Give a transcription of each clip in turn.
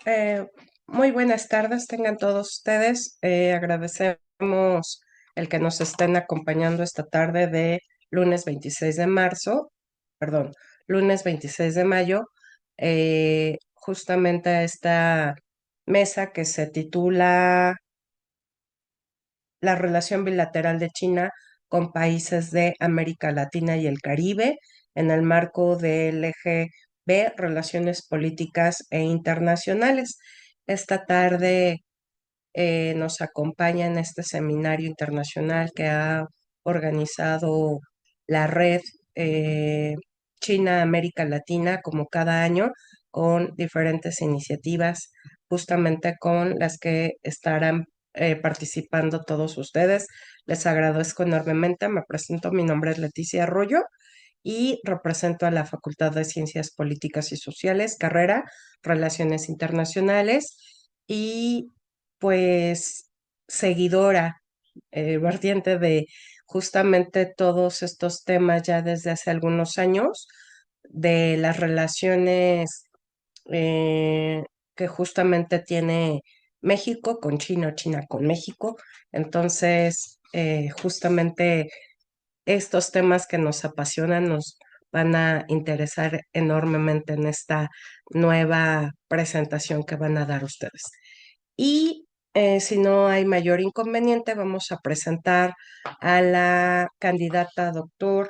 Eh, Muy buenas tardes, tengan todos ustedes. Agradecemos el que nos estén acompañando esta tarde de lunes 26 de marzo, perdón, lunes 26 de mayo, justamente a esta mesa que se titula La relación bilateral de China con países de América Latina y el Caribe en el marco del eje B, Relaciones Políticas e Internacionales. Esta tarde nos acompaña en este seminario internacional que ha organizado la red eh, China-América Latina como cada año con diferentes iniciativas, justamente con las que estarán participando todos ustedes. Les agradezco enormemente. Me presento, mi nombre es Leticia Arroyo y represento a la Facultad de Ciencias Políticas y Sociales, carrera Relaciones Internacionales y pues seguidora vertiente de justamente todos estos temas ya desde hace algunos años, de las relaciones eh, que justamente tiene México con China, China con México. Entonces, justamente estos temas que nos apasionan nos van a interesar enormemente en esta nueva presentación que van a dar ustedes. Y si no hay mayor inconveniente, vamos a presentar a la candidata a doctor,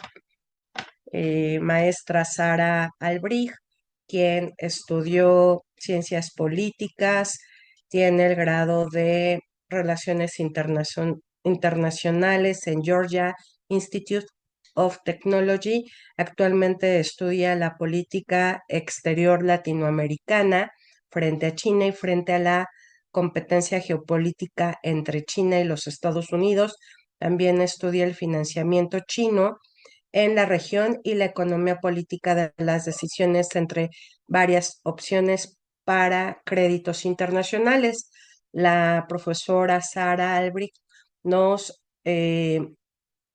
maestra Sara Albrij, quien estudió ciencias políticas, tiene el grado de Relaciones Internacionales en Georgia Institute of Technology. Actualmente estudia la política exterior latinoamericana frente a China y frente a la competencia geopolítica entre China y los Estados Unidos. También estudia el financiamiento chino en la región y la economía política de las decisiones entre varias opciones para créditos internacionales. La profesora Sara Albrecht nos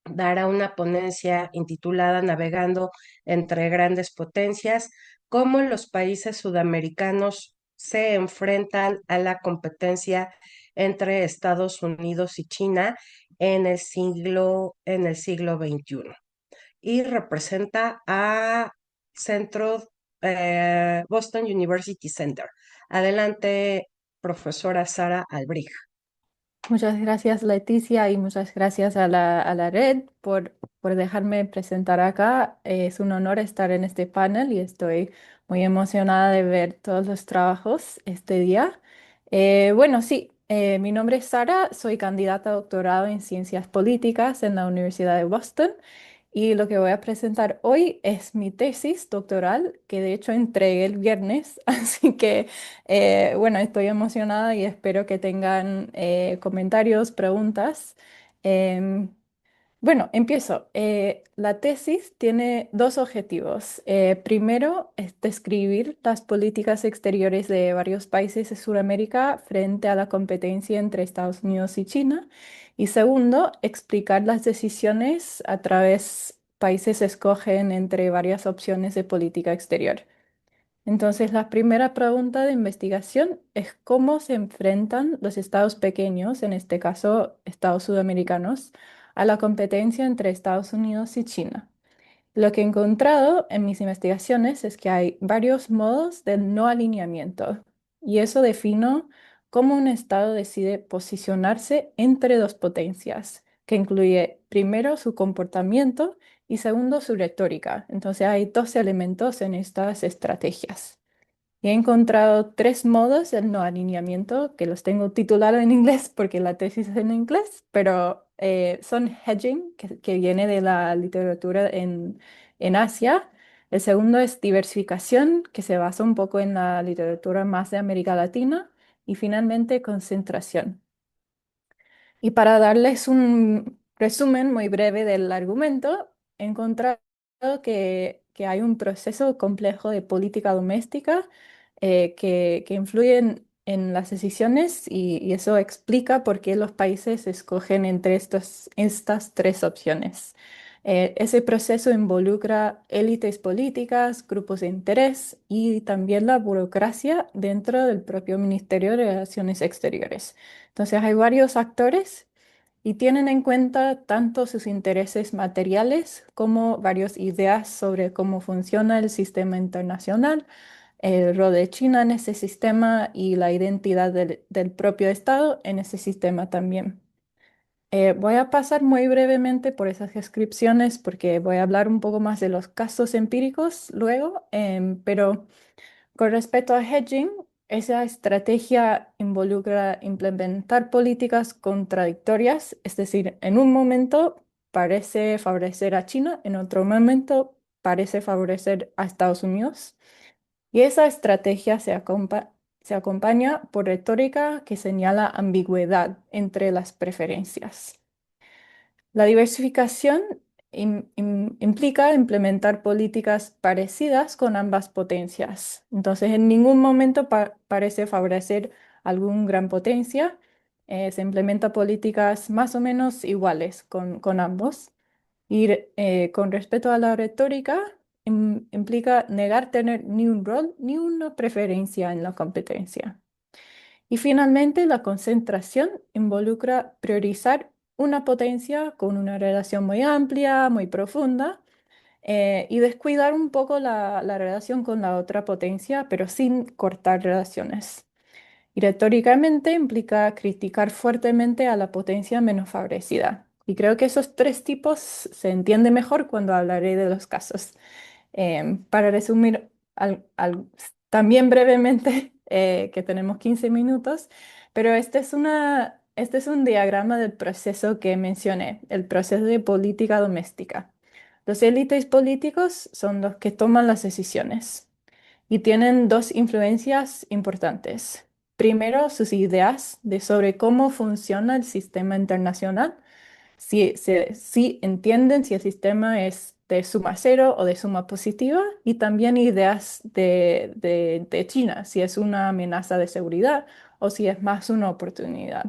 dará una ponencia intitulada Navegando entre grandes potencias, cómo los países sudamericanos se enfrentan a la competencia entre Estados Unidos y China en el siglo XXI y representa a Centro Boston University Center. Adelante, profesora Sara Albrij. Muchas gracias, Leticia, y muchas gracias a la red por dejarme presentar acá. Es un honor estar en este panel y estoy muy emocionada de ver todos los trabajos este día. Bueno, sí, mi nombre es Sara, soy candidata a doctorado en Ciencias Políticas en la Universidad de Boston y lo que voy a presentar hoy es mi tesis doctoral, que de hecho entregué el viernes, así que bueno, estoy emocionada y espero que tengan comentarios, preguntas. Em, bueno, empiezo. La tesis tiene dos objetivos. Primero es describir las políticas exteriores de varios países de Sudamérica frente a la competencia entre Estados Unidos y China. Y segundo, explicar las decisiones a través países escogen entre varias opciones de política exterior. Entonces, la primera pregunta de investigación es cómo se enfrentan los estados pequeños, en este caso estados sudamericanos, a la competencia entre Estados Unidos y China. Lo que he encontrado en mis investigaciones es que hay varios modos de no alineamiento y eso defino cómo un estado decide posicionarse entre dos potencias, que incluye primero su comportamiento y segundo su retórica. Entonces hay dos elementos en estas estrategias. Y he encontrado tres modos del no alineamiento que los tengo titulados en inglés porque la tesis es en inglés, pero son hedging, que viene de la literatura en Asia. El segundo es diversificación, que se basa un poco en la literatura más de América Latina. Y finalmente, concentración. Y para darles un resumen muy breve del argumento, he encontrado que hay un proceso complejo de política doméstica que influye en las decisiones y eso explica por qué los países escogen entre estas tres opciones. Ese proceso involucra élites políticas, grupos de interés y también la burocracia dentro del propio Ministerio de Relaciones Exteriores. Entonces hay varios actores y tienen en cuenta tanto sus intereses materiales como varias ideas sobre cómo funciona el sistema internacional, el rol de China en ese sistema y la identidad del propio Estado en ese sistema también. Voy a pasar muy brevemente por esas descripciones porque voy a hablar un poco más de los casos empíricos luego, pero con respecto a hedging, esa estrategia involucra implementar políticas contradictorias, es decir, en un momento parece favorecer a China, en otro momento parece favorecer a Estados Unidos. Y esa estrategia se acompaña por retórica que señala ambigüedad entre las preferencias. La diversificación implica implementar políticas parecidas con ambas potencias. Entonces, en ningún momento parece favorecer algún gran potencia. Se implementa políticas más o menos iguales con ambos. Y con respecto a la retórica, implica negar tener ni un rol ni una preferencia en la competencia. Y finalmente, la concentración involucra priorizar una potencia con una relación muy amplia, muy profunda, y descuidar un poco la relación con la otra potencia, pero sin cortar relaciones. Y retóricamente implica criticar fuertemente a la potencia menos favorecida. Y creo que esos tres tipos se entienden mejor cuando hablaré de los casos. Para resumir también brevemente, que tenemos 15 minutos, pero este es un diagrama del proceso que mencioné, el proceso de política doméstica. Los élites políticos son los que toman las decisiones y tienen dos influencias importantes. Primero, sus ideas sobre cómo funciona el sistema internacional, si entienden si el sistema es de suma cero o de suma positiva, y también ideas de China, si es una amenaza de seguridad o si es más una oportunidad.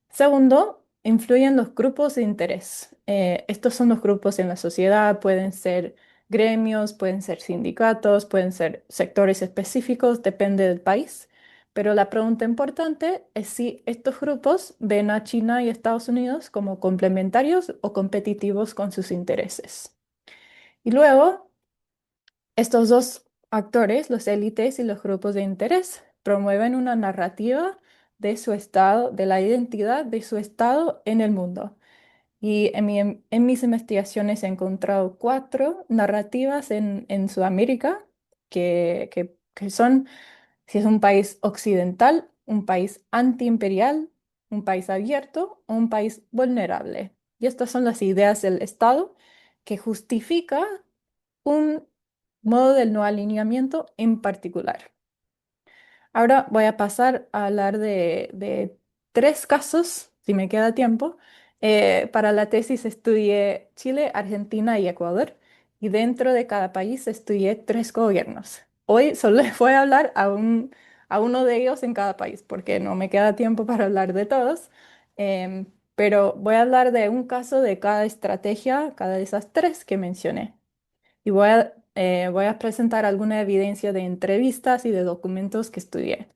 Segundo, influyen los grupos de interés. Estos son los grupos en la sociedad, pueden ser gremios, pueden ser sindicatos, pueden ser sectores específicos, depende del país. Pero la pregunta importante es si estos grupos ven a China y Estados Unidos como complementarios o competitivos con sus intereses. Y luego, estos dos actores, los élites y los grupos de interés, promueven una narrativa de su estado, de la identidad de su estado en el mundo. Y en mis investigaciones he encontrado cuatro narrativas en Sudamérica que son, si es un país occidental, un país antiimperial, un país abierto o un país vulnerable. Y estas son las ideas del Estado que justifica un modo del no alineamiento en particular. Ahora voy a pasar a hablar de tres casos, si me queda tiempo. Para la tesis estudié Chile, Argentina y Ecuador, y dentro de cada país estudié tres gobiernos. Hoy solo les voy a hablar a uno de ellos en cada país, porque no me queda tiempo para hablar de todos. Pero voy a hablar de un caso de cada estrategia, cada de esas tres que mencioné. Y voy a presentar alguna evidencia de entrevistas y de documentos que estudié.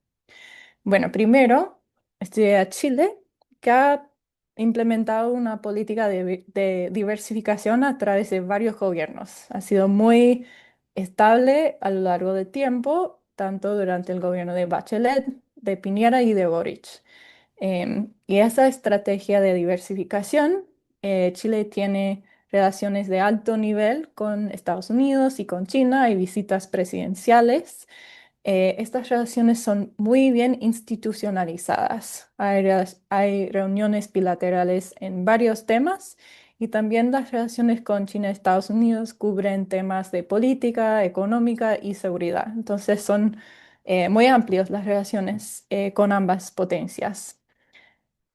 Bueno, primero estudié a Chile, que ha implementado una política de diversificación a través de varios gobiernos. Ha sido muy estable a lo largo del tiempo, tanto durante el gobierno de Bachelet, de Piñera y de Boric. Y esa estrategia de diversificación, Chile tiene relaciones de alto nivel con Estados Unidos y con China y visitas presidenciales. Estas relaciones son muy bien institucionalizadas. Hay reuniones bilaterales en varios temas y también las relaciones con China y Estados Unidos cubren temas de política, económica y seguridad. Entonces son muy amplias las relaciones con ambas potencias.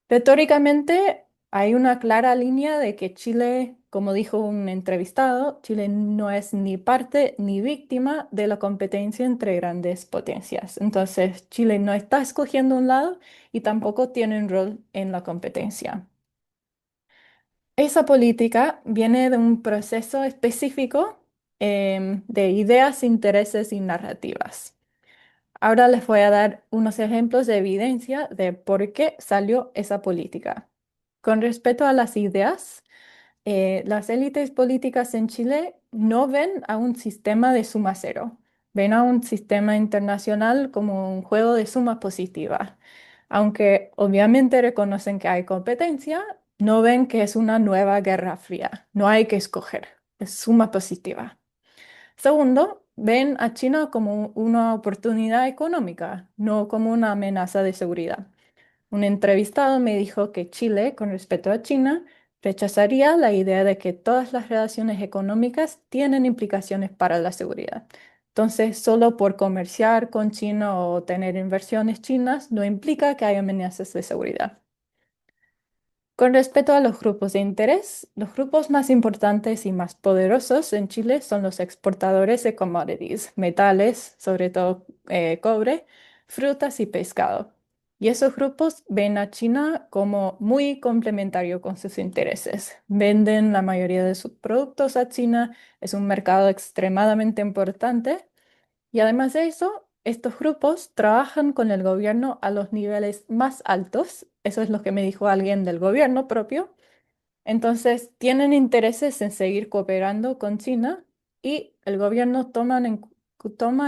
Retóricamente, hay una clara línea de que Chile, como dijo un entrevistado, Chile no es ni parte ni víctima de la competencia entre grandes potencias. Entonces, Chile no está escogiendo un lado y tampoco tiene un rol en la competencia. Esa política viene de un proceso específico de ideas, intereses y narrativas. Ahora les voy a dar unos ejemplos de evidencia de por qué salió esa política. Con respecto a las ideas, las élites políticas en Chile no ven a un sistema de suma cero, ven a un sistema internacional como un juego de sumas positivas. Aunque obviamente reconocen que hay competencia, no ven que es una nueva guerra fría, no hay que escoger, es suma positiva. Segundo, ven a China como una oportunidad económica, no como una amenaza de seguridad. Un entrevistado me dijo que Chile, con respecto a China, rechazaría la idea de que todas las relaciones económicas tienen implicaciones para la seguridad. Entonces, solo por comerciar con China o tener inversiones chinas no implica que haya amenazas de seguridad. Con respecto a los grupos de interés, los grupos más importantes y más poderosos en Chile son los exportadores de commodities, metales, sobre todo cobre, frutas y pescado. Y esos grupos ven a China como muy complementario con sus intereses. Venden la mayoría de sus productos a China, es un mercado extremadamente importante y además de eso, estos grupos trabajan con el gobierno a los niveles más altos. Eso es lo que me dijo alguien del gobierno propio. Entonces, tienen intereses en seguir cooperando con China y el gobierno toma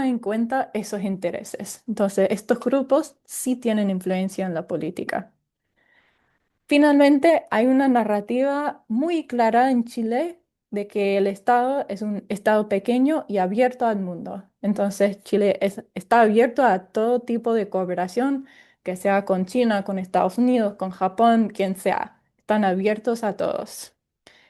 en cuenta esos intereses. Entonces, estos grupos sí tienen influencia en la política. Finalmente, hay una narrativa muy clara en Chile de que el Estado es un Estado pequeño y abierto al mundo. Entonces, Chile está abierto a todo tipo de cooperación, que sea con China, con Estados Unidos, con Japón, quien sea. Están abiertos a todos.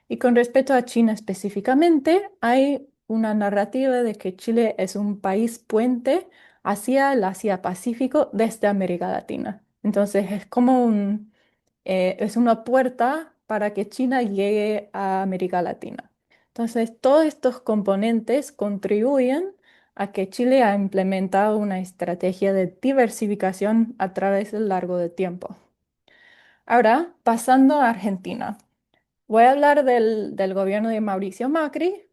Y con respecto a China específicamente, hay una narrativa de que Chile es un país puente hacia el Asia-Pacífico desde América Latina. Entonces, es una puerta para que China llegue a América Latina. Entonces, todos estos componentes contribuyen a que Chile ha implementado una estrategia de diversificación a través del largo de tiempo. Ahora, pasando a Argentina. Voy a hablar del gobierno de Mauricio Macri.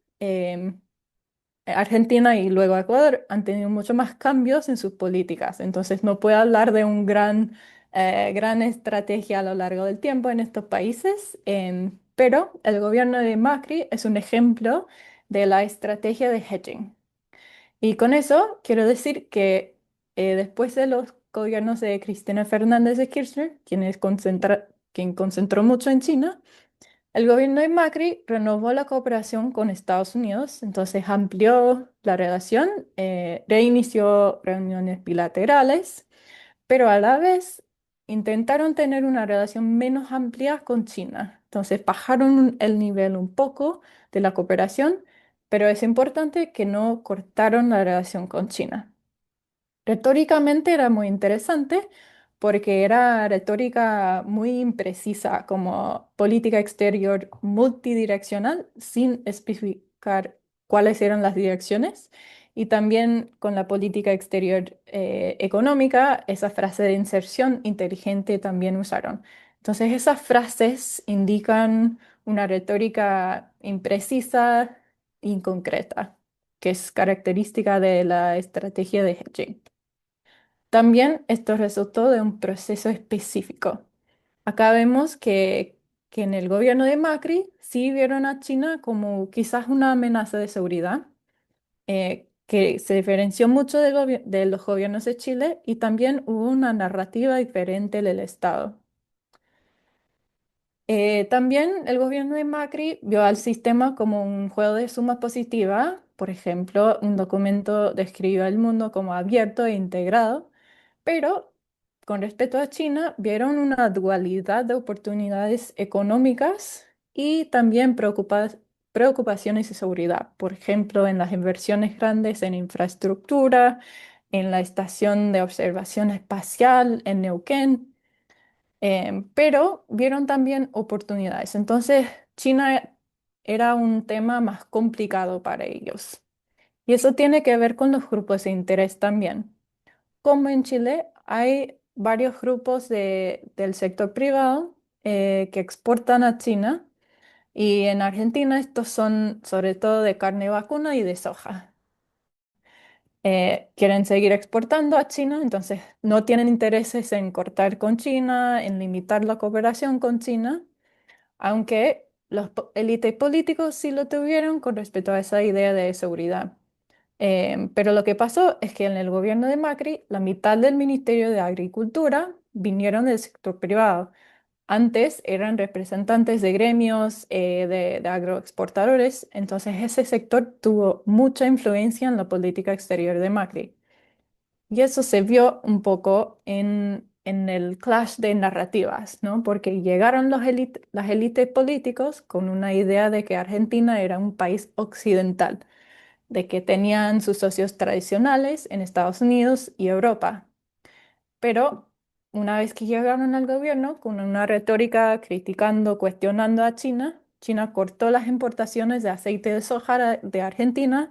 Argentina y luego Ecuador han tenido mucho más cambios en sus políticas, entonces no puedo hablar de un gran estrategia a lo largo del tiempo en estos países, pero el gobierno de Macri es un ejemplo de la estrategia de hedging. Y con eso quiero decir que después de los gobiernos de Cristina Fernández de Kirchner, quien concentró mucho en China, el gobierno de Macri renovó la cooperación con Estados Unidos, entonces amplió la relación, reinició reuniones bilaterales, pero a la vez intentaron tener una relación menos amplia con China. Entonces bajaron el nivel un poco de la cooperación, pero es importante que no cortaron la relación con China. Retóricamente era muy interesante porque era retórica muy imprecisa, como política exterior multidireccional, sin especificar cuáles eran las direcciones. Y también con la política exterior económica, esa frase de inserción inteligente también usaron. Entonces, esas frases indican una retórica imprecisa, inconcreta, que es característica de la estrategia de hedging. También esto resultó de un proceso específico. Acá vemos que en el gobierno de Macri sí vieron a China como quizás una amenaza de seguridad, que se diferenció mucho de los gobiernos de Chile y también hubo una narrativa diferente del Estado. También el gobierno de Macri vio al sistema como un juego de suma positiva. Por ejemplo, un documento describió al mundo como abierto e integrado, pero con respecto a China, vieron una dualidad de oportunidades económicas y también preocupaciones de seguridad. Por ejemplo, en las inversiones grandes en infraestructura, en la estación de observación espacial en Neuquén, pero vieron también oportunidades. Entonces, China era un tema más complicado para ellos. Y eso tiene que ver con los grupos de interés también. Como en Chile, hay varios grupos del sector privado que exportan a China. Y en Argentina estos son sobre todo de carne vacuna y de soja. Quieren seguir exportando a China, entonces no tienen intereses en cortar con China, en limitar la cooperación con China, aunque los élites políticos sí lo tuvieron con respecto a esa idea de seguridad. Pero lo que pasó es que en el gobierno de Macri, la mitad del Ministerio de Agricultura vinieron del sector privado. Antes eran representantes de gremios de agroexportadores, entonces ese sector tuvo mucha influencia en la política exterior de Macri. Y eso se vio un poco en el clash de narrativas, ¿no? Porque llegaron las élites políticos con una idea de que Argentina era un país occidental, de que tenían sus socios tradicionales en Estados Unidos y Europa. Pero una vez que llegaron al gobierno con una retórica criticando, cuestionando a China, China cortó las importaciones de aceite de soja de Argentina,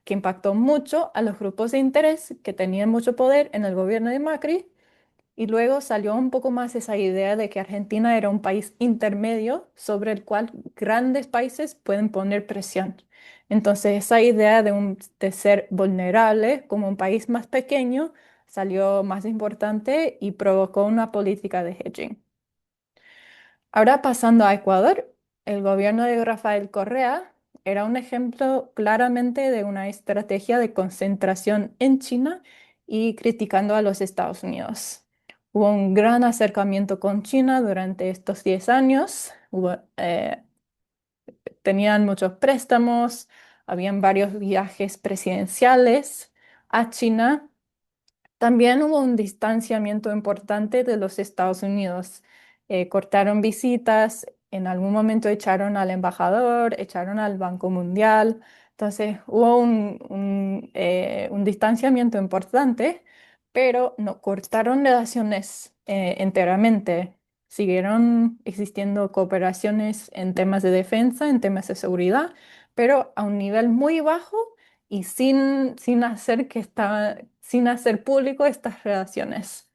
que impactó mucho a los grupos de interés que tenían mucho poder en el gobierno de Macri, y luego salió un poco más esa idea de que Argentina era un país intermedio sobre el cual grandes países pueden poner presión. Entonces esa idea de ser vulnerable como un país más pequeño salió más importante y provocó una política de hedging. Ahora pasando a Ecuador, el gobierno de Rafael Correa era un ejemplo claramente de una estrategia de concentración en China y criticando a los Estados Unidos. Hubo un gran acercamiento con China durante estos 10 años. Tenían muchos préstamos, habían varios viajes presidenciales a China. También hubo un distanciamiento importante de los Estados Unidos. Cortaron visitas, en algún momento echaron al embajador, echaron al Banco Mundial. Entonces hubo un distanciamiento importante, pero no cortaron relaciones enteramente. Siguieron existiendo cooperaciones en temas de defensa, en temas de seguridad, pero a un nivel muy bajo y sin hacer sin hacer público estas relaciones,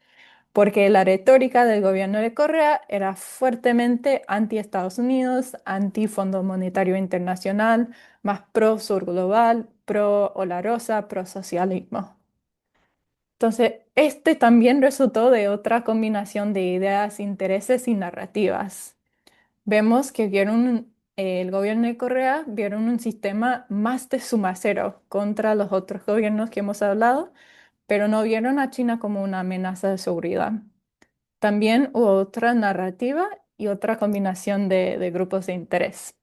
porque la retórica del gobierno de Correa era fuertemente anti-Estados Unidos, anti-Fondo Monetario Internacional, más pro-sur global, pro-ola rosa, pro-socialismo. Entonces, este también resultó de otra combinación de ideas, intereses y narrativas. Vemos que el gobierno de Correa vieron un sistema más de suma cero contra los otros gobiernos que hemos hablado, pero no vieron a China como una amenaza de seguridad. También hubo otra narrativa y otra combinación de grupos de interés.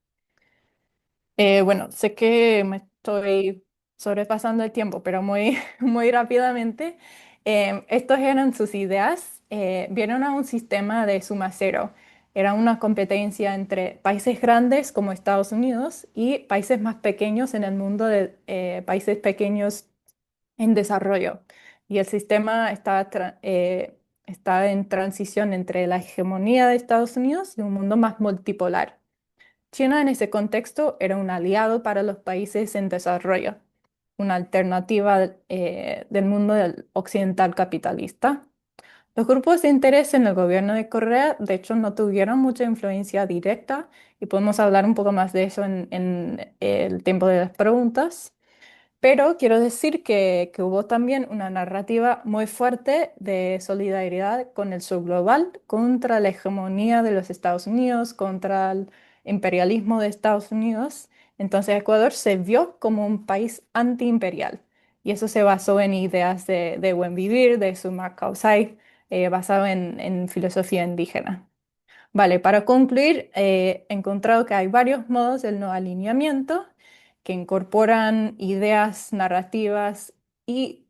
Bueno, sé que me estoy sobrepasando el tiempo, pero muy, muy rápidamente. Estos eran sus ideas. Vieron a un sistema de suma cero. Era una competencia entre países grandes como Estados Unidos y países más pequeños en el mundo de países pequeños en desarrollo. Y el sistema está en transición entre la hegemonía de Estados Unidos y un mundo más multipolar. China en ese contexto era un aliado para los países en desarrollo, una alternativa del mundo occidental capitalista. Los grupos de interés en el gobierno de Corea, de hecho, no tuvieron mucha influencia directa y podemos hablar un poco más de eso en el tiempo de las preguntas. Pero quiero decir que hubo también una narrativa muy fuerte de solidaridad con el sur global, contra la hegemonía de los Estados Unidos, contra el imperialismo de Estados Unidos. Entonces Ecuador se vio como un país antiimperial y eso se basó en ideas de buen vivir, de Suma Causai, basado en filosofía indígena. Vale, para concluir, he encontrado que hay varios modos del no alineamiento que incorporan ideas narrativas y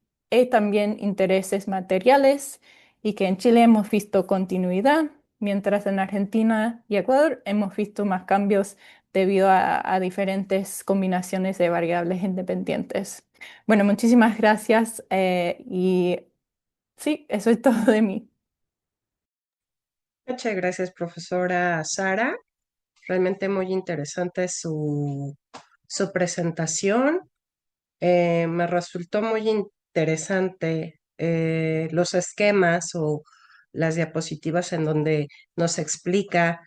también intereses materiales y que en Chile hemos visto continuidad, mientras en Argentina y Ecuador hemos visto más cambios debido a diferentes combinaciones de variables independientes. Bueno, muchísimas gracias y sí, eso es todo de mí. Muchas gracias, profesora Sara. Realmente muy interesante su presentación. Me resultó muy interesante los esquemas o las diapositivas en donde nos explica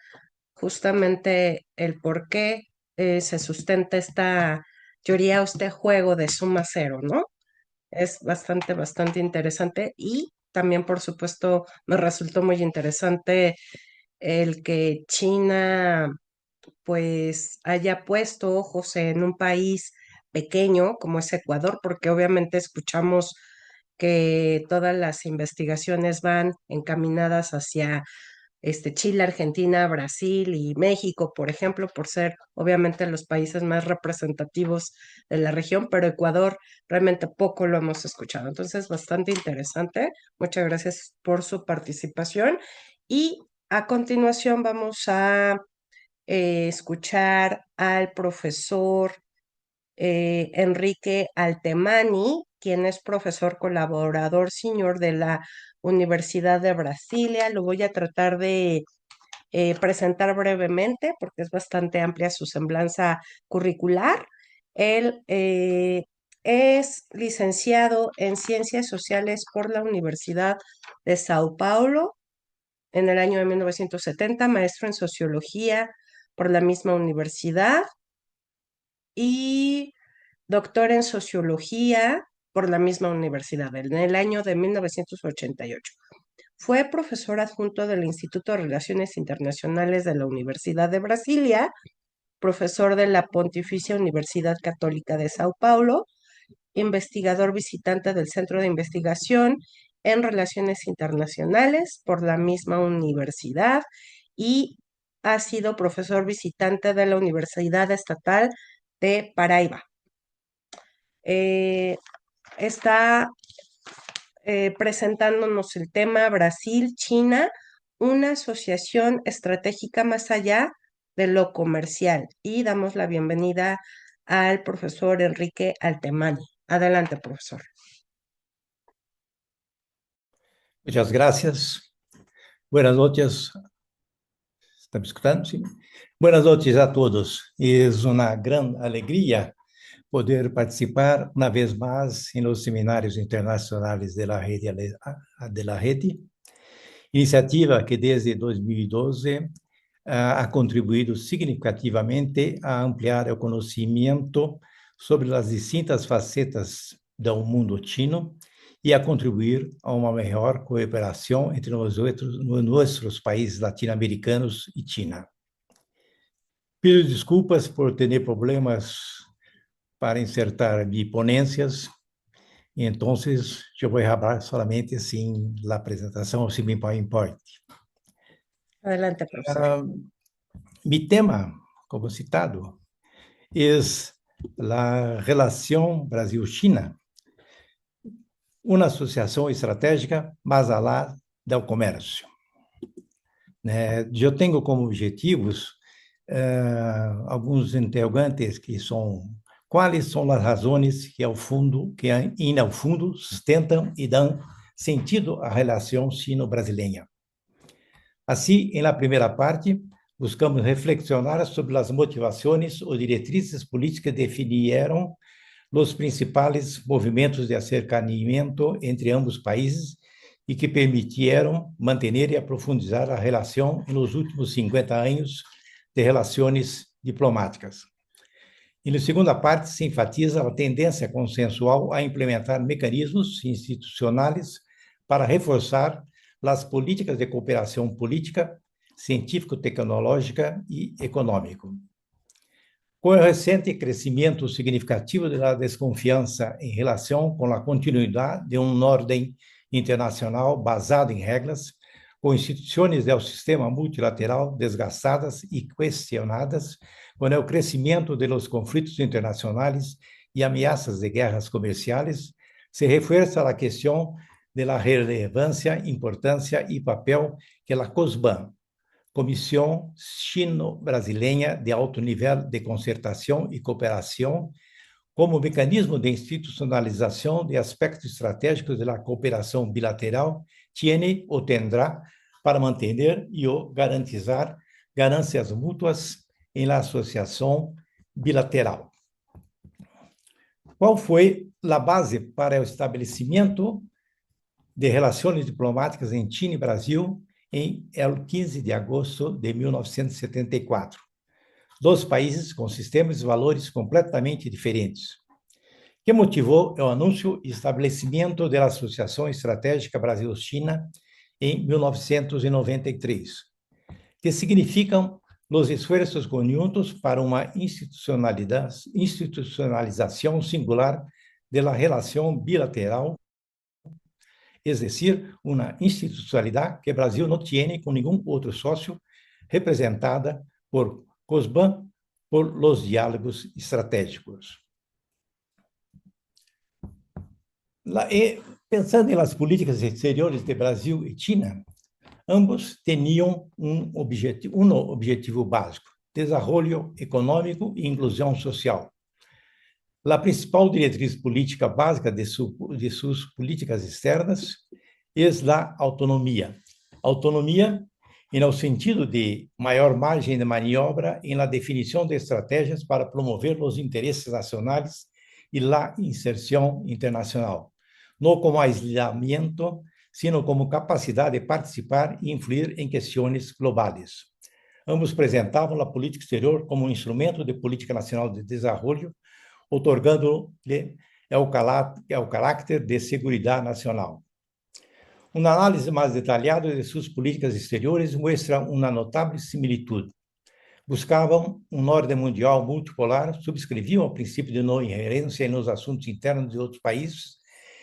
justamente el por qué se sustenta esta teoría o este juego de suma cero, ¿no? Es bastante interesante y también, por supuesto, me resultó muy interesante el que China pues haya puesto ojos en un país pequeño como es Ecuador, porque obviamente escuchamos que todas las investigaciones van encaminadas hacia Chile, Argentina, Brasil y México, por ejemplo, por ser obviamente los países más representativos de la región, pero Ecuador realmente poco lo hemos escuchado. Entonces, bastante interesante. Muchas gracias por su participación y a continuación vamos a escuchar al profesor Enrique Altemani, quien es profesor colaborador senior de la Universidad de Brasilia. Lo voy a tratar de presentar brevemente porque es bastante amplia su semblanza curricular. Él es licenciado en Ciencias Sociales por la Universidad de Sao Paulo en el año de 1970, maestro en Sociología por la misma universidad y doctor en Sociología por la misma universidad en el año de 1988. Fue profesor adjunto del Instituto de Relaciones Internacionales de la Universidad de Brasilia, profesor de la Pontificia Universidad Católica de Sao Paulo, investigador visitante del Centro de Investigación en Relaciones Internacionales por la misma universidad y ha sido profesor visitante de la Universidad Estatal de Paraíba. Está presentándonos el tema Brasil-China, una asociación estratégica más allá de lo comercial. Y damos la bienvenida al profesor Enrique Altemani. Adelante, profesor. Muchas gracias. Buenas noches. ¿Está me escutando? Sí. Buenas noches a todos. Es una gran alegría poder participar una vez más en los seminarios internacionales de la rede, iniciativa que desde 2012 ha contribuído significativamente a ampliar el conocimiento sobre las distintas facetas del mundo chino e a contribuir a uma melhor cooperação entre nossos países latino-americanos e China. Pido desculpas por ter problemas para insertar minhas ponências, então eu vou falar solamente assim a apresentação, se me importa. Adelante, professor. Mi tema, como citado, é a relação Brasil-China, uma associação estratégica mais além do comércio. Eu tenho como objetivos alguns interrogantes que são quais são as razões que ao fundo sustentam e dão sentido à relação sino-brasileira. Assim, na primeira parte, buscamos reflexionar sobre as motivações ou diretrizes políticas que definiram os principais movimentos de acercamento entre ambos países e que permitiram manter e aprofundar a relação nos últimos 50 anos de relações diplomáticas. E na segunda parte, se enfatiza a tendência consensual a implementar mecanismos institucionais para reforçar as políticas de cooperação política, científico-tecnológica e econômico. Com o recente crescimento significativo da desconfiança em relação com a continuidade de uma ordem internacional basada em regras, com instituições do sistema multilateral desgastadas e questionadas, com o crescimento dos conflitos internacionais e ameaças de guerras comerciais, se reforça a questão da relevância, importância e papel que a COSBAN, Comissão Chino-Brasileira de Alto Nível de Concertação e Cooperação, como mecanismo de institucionalização de aspectos estratégicos da cooperação bilateral, tiene ou tendrá para manter e garantizar ganâncias mútuas em la associação bilateral. Qual foi a base para o estabelecimento de relações diplomáticas em China e Brasil em el 15 de agosto de 1974. Dois países com sistemas e valores completamente diferentes, que motivou o anúncio e estabelecimento da Associação Estratégica Brasil-China em 1993, que significam os esforços conjuntos para uma institucionalização singular da relação bilateral, es decir, uma institucionalidade que o Brasil não tem com nenhum outro sócio, representada por COSBAN, por los diálogos estratégicos. Pensando nas políticas exteriores de Brasil e China, ambos tinham um objetivo básico: desenvolvimento econômico e inclusão social. A principal diretriz política básica de suas políticas externas é a autonomia. Autonomia no sentido de maior margem de maniobra na definição de estratégias para promover os interesses nacionais e a inserção internacional, não como aislamento, sino como capacidade de participar e influir em questões globais. Ambos apresentavam a política exterior como um instrumento de política nacional de desenvolvimento, otorgando-lhe o caráter de segurança nacional. Uma análise mais detalhada de suas políticas exteriores mostra uma notável similitude. Buscavam uma ordem mundial multipolar, subscreviam o princípio de não ingerência nos assuntos internos de outros países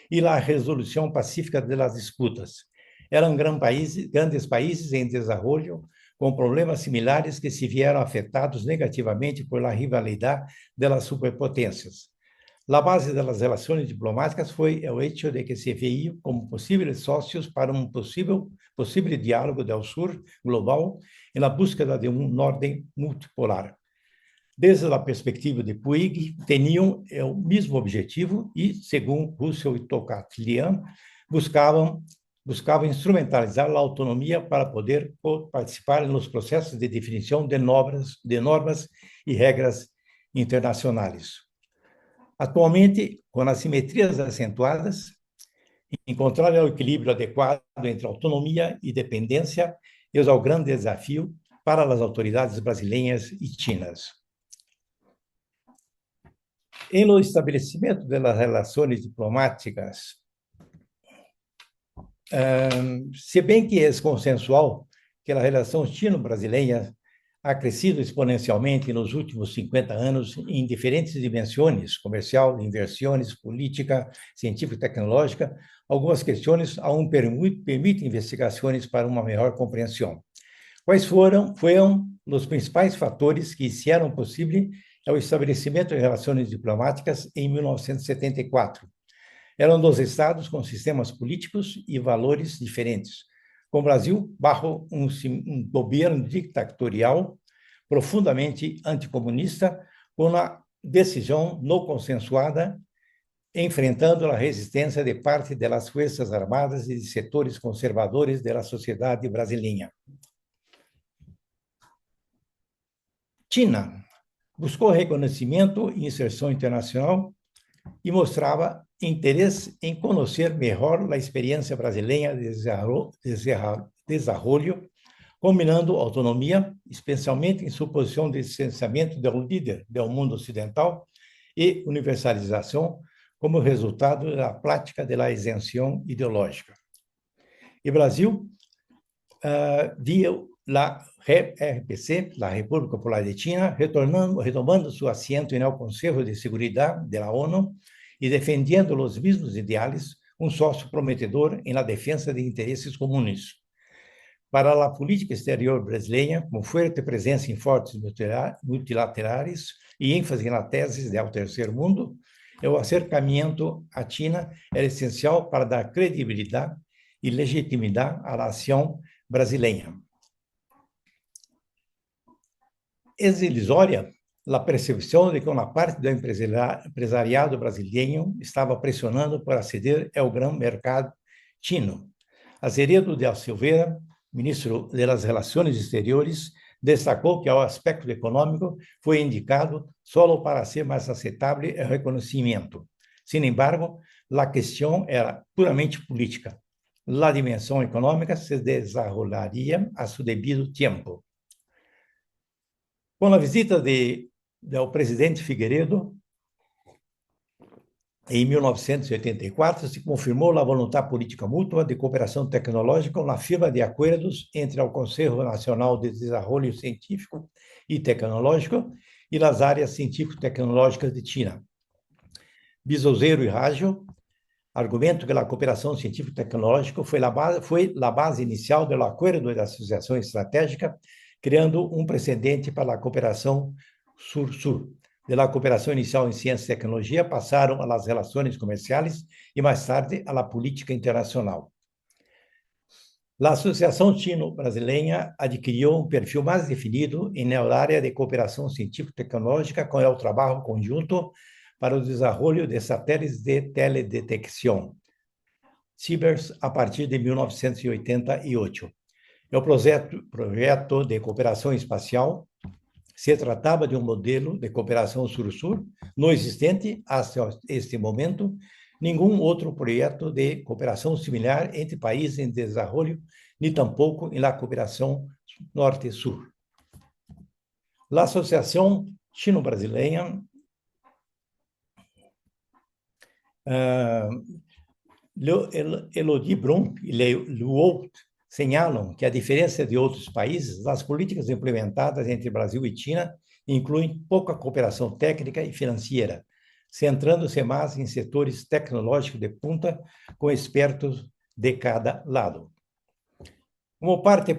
e a resolução pacífica das disputas. Eram grandes países em desenvolvimento, com problemas similares que se vieram afetados negativamente por la rivalidade das superpotências. A base das relações diplomáticas foi o hecho de que se veiam como possíveis sócios para um possível diálogo do Sul global na búsqueda de uma ordem multipolar. Desde a perspectiva de Puig, tinham o mesmo objetivo e, segundo Russell e Tocatlian, buscavam instrumentalizar a autonomia para poder participar nos processos de definição de normas e regras internacionais. Atualmente, com as simetrias acentuadas, encontrar o equilíbrio adequado entre autonomia e dependência é o grande desafio para as autoridades brasileiras e chinas. Em lo estabelecimento das relações diplomáticas, se bem que é consensual que a relação chino-brasileira ha crescido exponencialmente nos últimos 50 anos em diferentes dimensões, comercial, inversões, política, científica e tecnológica, algumas questões aún permitem investigações para uma melhor compreensão. Quais foram os principais fatores que fizeram possível o estabelecimento de relações diplomáticas em 1974? Eram dois estados com sistemas políticos e valores diferentes, com o Brasil bajo um governo ditatorial profundamente anticomunista, com a decisão não consensuada, enfrentando a resistência de parte das Forças Armadas e de setores conservadores da sociedade brasileira. China buscou reconhecimento e inserção internacional e mostrava interesse em conhecer melhor a experiência brasileira de desenvolvimento, combinando autonomia, especialmente em sua posição de distanciamento do líder do mundo ocidental, e universalização como resultado da prática da isenção ideológica. O Brasil viu a RPC, a República Popular de China, retomando seu assento no Conselho de Seguridade da ONU e defendendo os mesmos ideais, um sócio prometedor na defesa de interesses comuns. Para a política exterior brasileira, com forte presença em fortes multilaterais e ênfase na tese do terceiro mundo, o acercamento à China era essencial para dar credibilidade e legitimidade à ação brasileira. É ilusória a percepção de que uma parte do empresariado brasileiro estava pressionando para aceder ao grande mercado chino. Azeredo de Silveira, ministro das Relações Exteriores, destacou que o aspecto econômico foi indicado só para ser mais aceitável o reconhecimento. Sin embargo, a questão era puramente política. la dimensión económica se desarrollaría a su debido tiempo. Con la visita del presidente Figueiredo, em 1984, se confirmou a vontade política mútua de cooperação tecnológica na firma de acordos entre o Conselho Nacional de Desenvolvimento Científico e Tecnológico e as áreas científico-tecnológicas de China. Bisozeiro e Raggio argumento que a cooperação científico-tecnológica foi a base inicial do acordo de associação estratégica, criando um precedente para a cooperação Sur-Sur. De la cooperação inicial em ciência e tecnologia, passaram às relações comerciais e, mais tarde, à política internacional. A Associação Chino-Brasileira adquiriu um perfil mais definido em área de cooperação científico-tecnológica com o trabalho conjunto para o desenvolvimento de satélites de teledetecção, CIBERS, a partir de 1988. O projeto de cooperação espacial se tratava de um modelo de cooperação Sur-Sur não existente até este momento, nenhum outro projeto de cooperação similar entre países em desenvolvimento, nem tampouco em la cooperação Norte-Sur. A Associação Chino-Brasileira Elodie Brun e Luo señalam que, a diferença de outros países, as políticas implementadas entre Brasil e China incluem pouca cooperação técnica e financeira, centrando-se mais em setores tecnológicos de punta, com expertos de cada lado. Como parte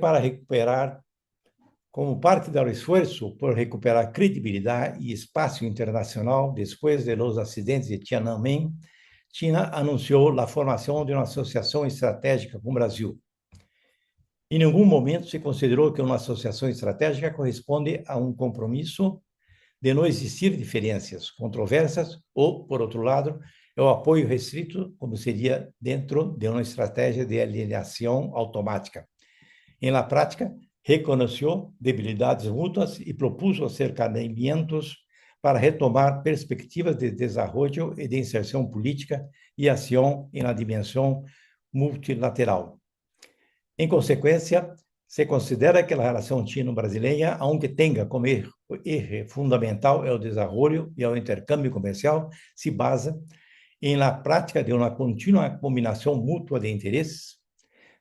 do esforço por recuperar credibilidade e espaço internacional depois dos acidentes de Tiananmen, China anunciou a formação de uma associação estratégica com o Brasil. Em nenhum momento se considerou que uma associação estratégica corresponde a um compromisso de não existir diferenças, controvérsias ou, por outro lado, o apoio restrito, como seria dentro de uma estratégia de alienação automática. Em la prática, reconheceu debilidades mútuas e propôs acercamentos para retomar perspectivas de desenvolvimento e de inserção política e ação na dimensão multilateral. Em consequência, se considera que a relação chino-brasileira, aunque tenha como eje fundamental o desenvolvimento e o intercâmbio comercial, se basa na prática de uma contínua combinação mútua de interesses,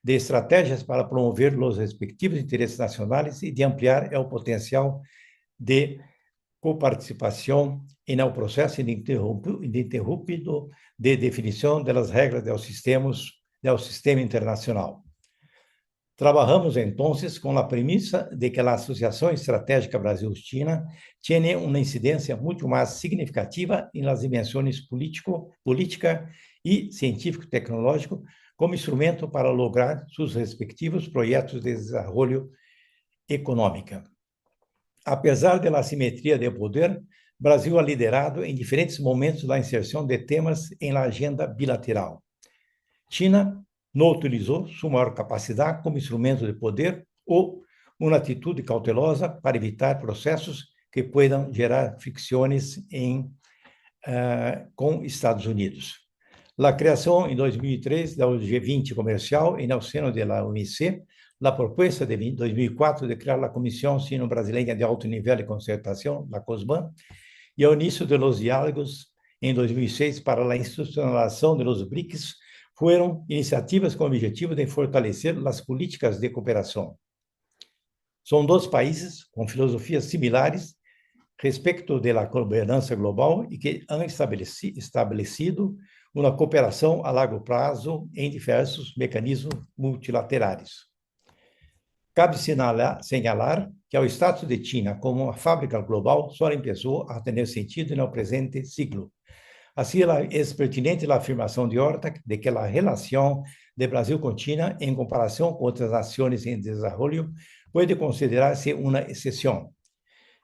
de estratégias para promover os respectivos interesses nacionais e de ampliar o potencial de coparticipação no processo ininterrupto de definição das regras do sistema internacional. Trabalhamos, então, com a premissa de que a Associação Estratégica Brasil-China tem uma incidência muito mais significativa nas dimensões política e científico-tecnológico como instrumento para lograr seus respectivos projetos de desenvolvimento econômico. Apesar da assimetria de poder, Brasil ha liderado em diferentes momentos a inserção de temas em la agenda bilateral. China não utilizou sua maior capacidade como instrumento de poder ou uma atitude cautelosa para evitar processos que possam gerar fricções com Estados Unidos. A criação, em 2003, do G20 comercial e no seno da OMC, a proposta de 2004 de criar a Comissão Sino-Brasileira de Alto Nível de Concertação, a COSBAN, e o início dos diálogos em 2006 para a institucionalização dos BRICS, foram iniciativas com o objetivo de fortalecer as políticas de cooperação. São dois países com filosofias similares respeito da governança global e que han estabelecido uma cooperação a largo prazo em diversos mecanismos multilaterais. Cabe señalar que o status de China como uma fábrica global só começou a ter sentido no presente siglo. Assim, é pertinente a afirmação de Horta de que a relação de Brasil com China, em comparação com outras nações em desenvolvimento, pode considerar-se uma exceção.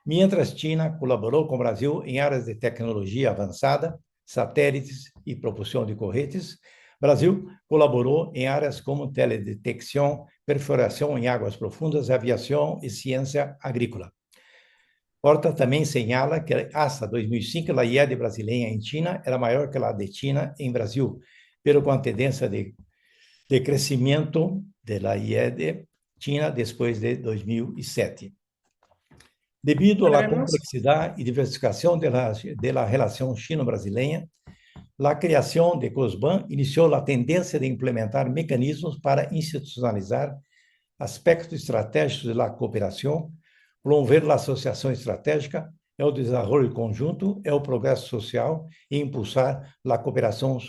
Mientras China colaborou com o Brasil em áreas de tecnologia avançada, satélites e propulsão de corretes, Brasil colaborou em áreas como teledetecção, perfuração em águas profundas, aviação e ciência agrícola. Horta também señala que, hasta 2005, a IED brasileira em China era maior que a de China em Brasil, pero com a tendência de de crecimiento de la IED China después de 2007. Debido a la ¿Podremos? complejidad y diversificación de la relación chino-brasileña, la creación de COSBAN inició la tendencia de implementar mecanismos para institucionalizar aspectos estratégicos de la cooperación, promover la asociación estratégica, el desarrollo conjunto, el progreso social e impulsar la cooperación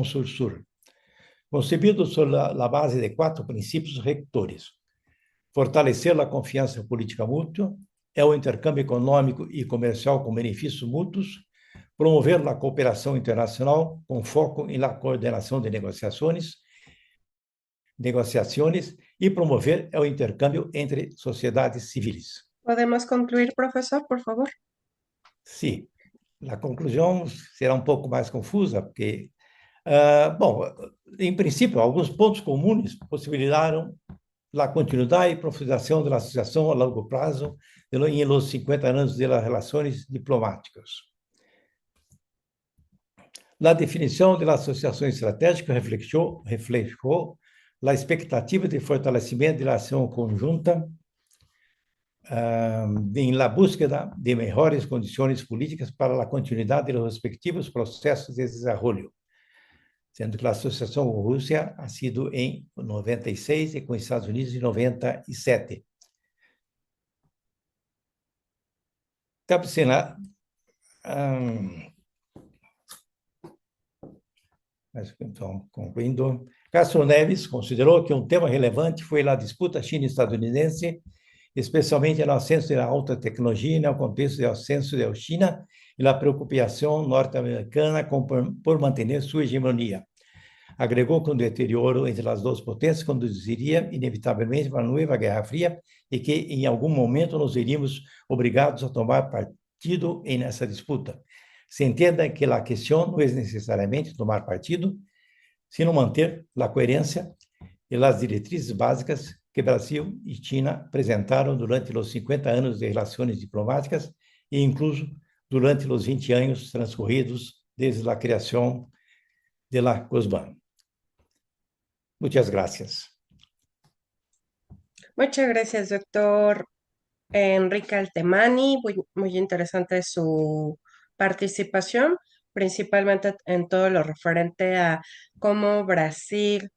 sur-sur. Concebido sobre la base de 4 princípios rectores: fortalecer a confiança política mútua, é o intercâmbio econômico e comercial com benefícios mútuos, promover a cooperação internacional com foco em la coordenação de negociações e promover o intercâmbio entre sociedades civis. ¿Podemos concluir, profesor, por favor? Sim, a conclusão será um pouco mais confusa, porque, bom, em princípio, alguns pontos comuns possibilitaram a continuidade e profundização da associação a longo prazo em los 50 anos de las relações diplomáticas. A definição da associação estratégica refletiu a expectativa de fortalecimento da ação conjunta em la búsqueda de melhores condições políticas para a continuidade dos respectivos processos de desenvolvimento, sendo que a associação com Rússia ha sido em 96 e com os Estados Unidos em 97. Cabe señalar, então, concluindo, Castro Neves considerou que um tema relevante foi a disputa china-estadunidense, especialmente no ascenso da alta tecnologia, no contexto do ascenso da China e a preocupação norte-americana por manter sua hegemonia. Agregou que o deterioro entre as duas potências conduziria inevitavelmente para uma nova Guerra Fria e que, em algum momento, nos veríamos obrigados a tomar partido nessa disputa. Se entenda que a questão não é necessariamente tomar partido, sino manter a coerência e as diretrizes básicas que Brasil e China apresentaram durante os 50 anos de relações diplomáticas e incluso durante os 20 anos transcorridos desde a criação de la COSBAN. Muchas gracias. Muchas gracias, doctor Enrique Altemani. Muy interesante su participación, principalmente en todo lo referente a cómo Brasil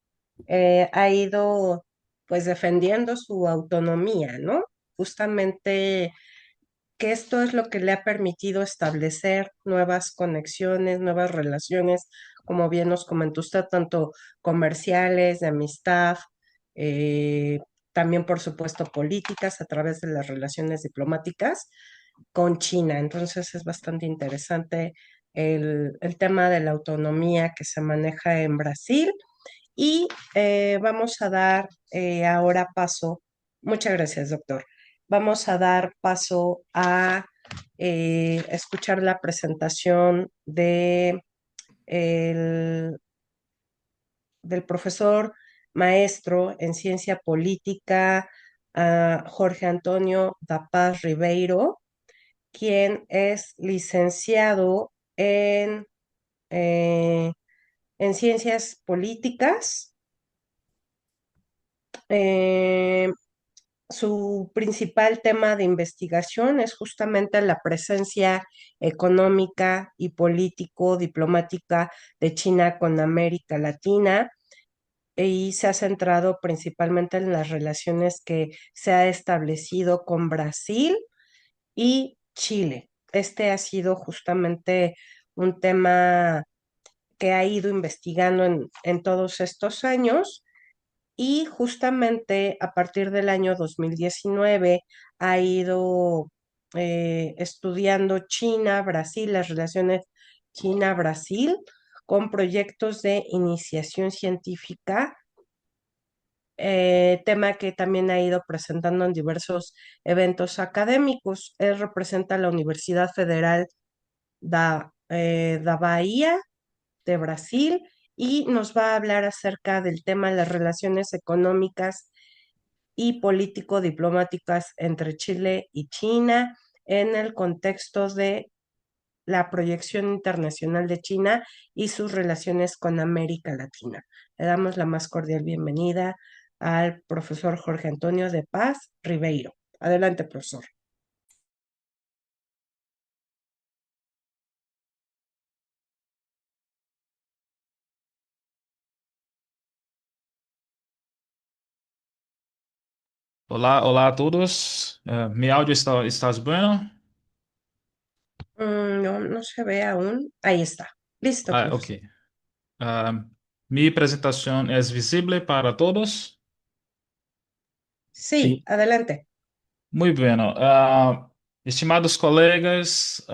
ha ido pues defendiendo su autonomía, ¿no? Justamente que esto es lo que le ha permitido establecer nuevas conexiones, nuevas relaciones, como bien nos comentó usted, tanto comerciales, de amistad, eh, también por supuesto políticas a través de las relaciones diplomáticas con China. Entonces es bastante interesante el tema de la autonomía que se maneja en Brasil. Y vamos a dar ahora paso, muchas gracias, doctor. Vamos a dar paso a escuchar la presentación el- del profesor maestro en ciencia política, Jorge Antonio da Paz Ribeiro, quien es licenciado eh, en ciencias políticas. Eh, Su principal tema de investigación es justamente la presencia económica y político-diplomática de China con América Latina y se ha centrado principalmente en las relaciones que se ha establecido con Brasil y Chile. Este ha sido justamente un tema que ha ido investigando en todos estos años y justamente a partir del año 2019 ha ido estudiando China, Brasil, las relaciones China-Brasil con proyectos de iniciación científica, tema que también ha ido presentando en diversos eventos académicos. Él representa la Universidad Federal da Bahía de Brasil y nos va a hablar acerca del tema de las relaciones económicas y político-diplomáticas entre Chile y China en el contexto de la proyección internacional de China y sus relaciones con América Latina. Le damos la más cordial bienvenida al profesor Jorge Antonio de Paz Ribeiro. Adelante, profesor. Olá, olá a todos. Mi audio está bueno? No, no se ve aún. Ahí está. Listo, Ok. profesor. Mi presentación es visible para todos. Sí, adelante. Muy bueno. Estimados colegas,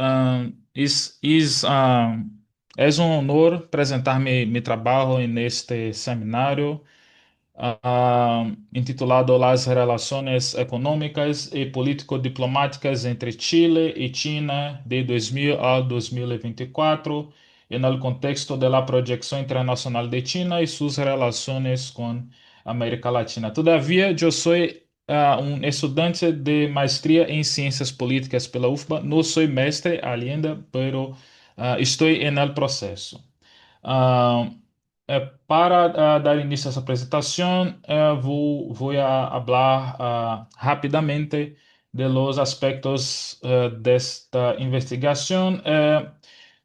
es un honor presentar mi trabajo en este seminario. Intitulado Las Relações Econômicas e Político-Diplomáticas entre Chile e China de 2000 a 2024, en el contexto de la proyección internacional de China y sus relaciones con América Latina. Todavía, yo soy un estudiante de maestría en Ciencias Políticas pela UFBA. No soy mestre ainda, pero estoy en el proceso. Ah, para dar início a essa apresentação, vou falar rapidamente de los aspectos desta investigação.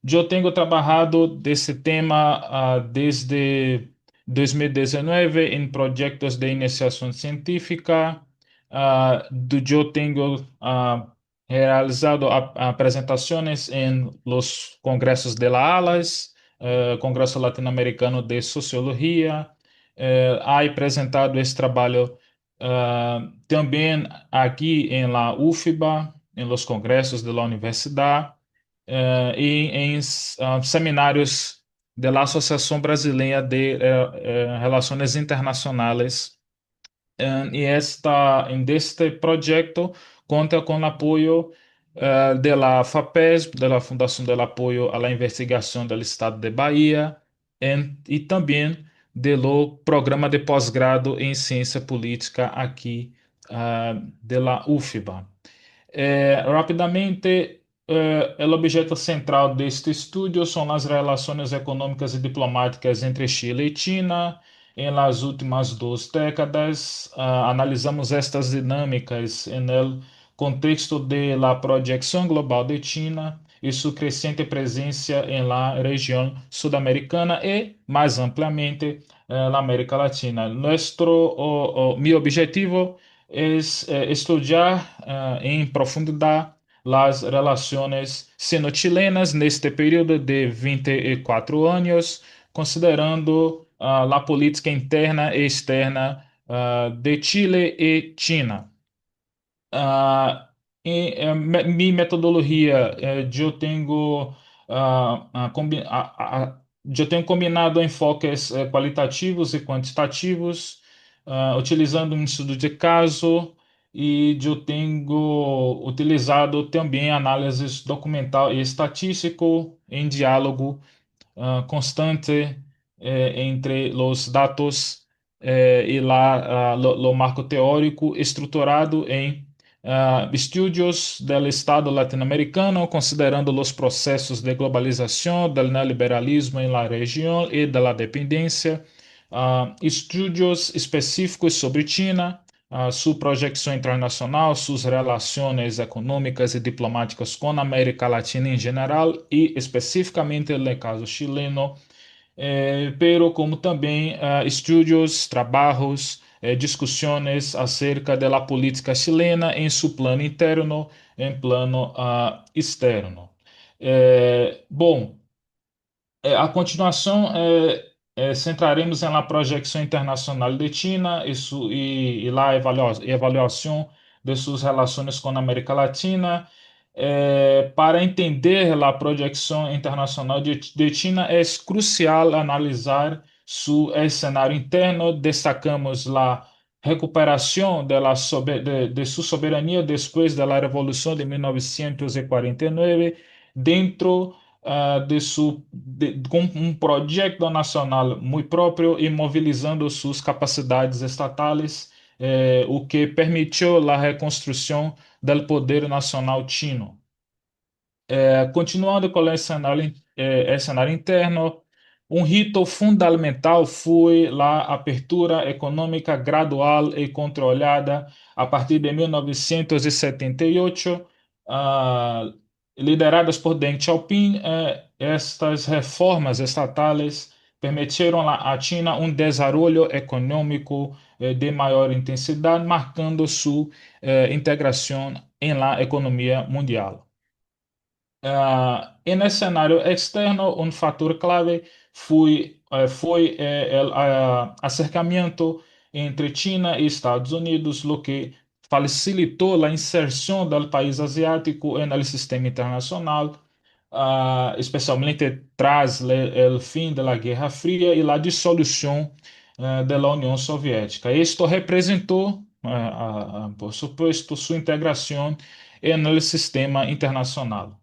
Eu tenho trabalhado desse tema desde 2019 em projetos de iniciação científica. Eu tenho realizado apresentações em los congressos de la ALAS, Congresso Latino-Americano de Sociologia. Ha apresentado esse trabalho também aqui em la UFBA, em los congressos de la universidade, e em seminários da Associação Brasileira de Relações Internacionais. Este proyecto cuenta con el apoyo de la FAPESP, de la Fundación del Apoyo a la Investigación del Estado de Bahía, y también del programa de posgrado en Ciencia Política aquí de la UFBA. Rapidamente, o objeto central deste estudo são as relações econômicas e diplomáticas entre Chile e China. Em las últimas 2 décadas, analisamos estas dinâmicas no contexto de la proyección global de China e sua crescente presença em la região sudamericana e, mais ampliamente, la América Latina. Mi objetivo es estudiar em profundidade as relações sino-chilenas neste período de 24 anos, considerando a política interna e externa de Chile e China. Minha metodologia, eu tenho combinado enfoques qualitativos e quantitativos, utilizando um estudo de caso, e eu tenho utilizado também análise documental e estatístico em diálogo constante entre os dados e lo marco teórico estruturado em estudios del Estado latino-americano, considerando os processos de globalização, del neoliberalismo em la região e de la dependência, estudios específicos sobre China, sua projeção internacional, suas relações econômicas e diplomáticas com a América Latina em geral e especificamente no caso chileno, pero como também estudos, trabalhos, discussões acerca da política chilena em seu plano interno, em plano externo. Bom, a continuação centraremos na projeção internacional de China e lá avaliação de suas relações com a América Latina. Para entender a projeção internacional de China, é crucial analisar seu cenário interno. Destacamos a recuperação de sua soberania depois da Revolução de 1949, dentro com um projeto nacional muito próprio e mobilizando suas capacidades estatais, o que permitiu a reconstrução do poder nacional chino. Continuando com o cenário interno, um rito fundamental foi a abertura econômica gradual e controlada a partir de 1978, ah, lideradas por Deng Xiaoping. Estas reformas estatais permitiram à China um desenvolvimento econômico de maior intensidade, marcando sua integração em la economia mundial. En el escenario externo, un factor clave fue el acercamiento entre China y Estados Unidos, lo que facilitó la inserción del país asiático en el sistema internacional, especialmente tras el fin de la Guerra Fría y la disolución de la Unión Soviética. Esto representó, por supuesto, su integración en el sistema internacional.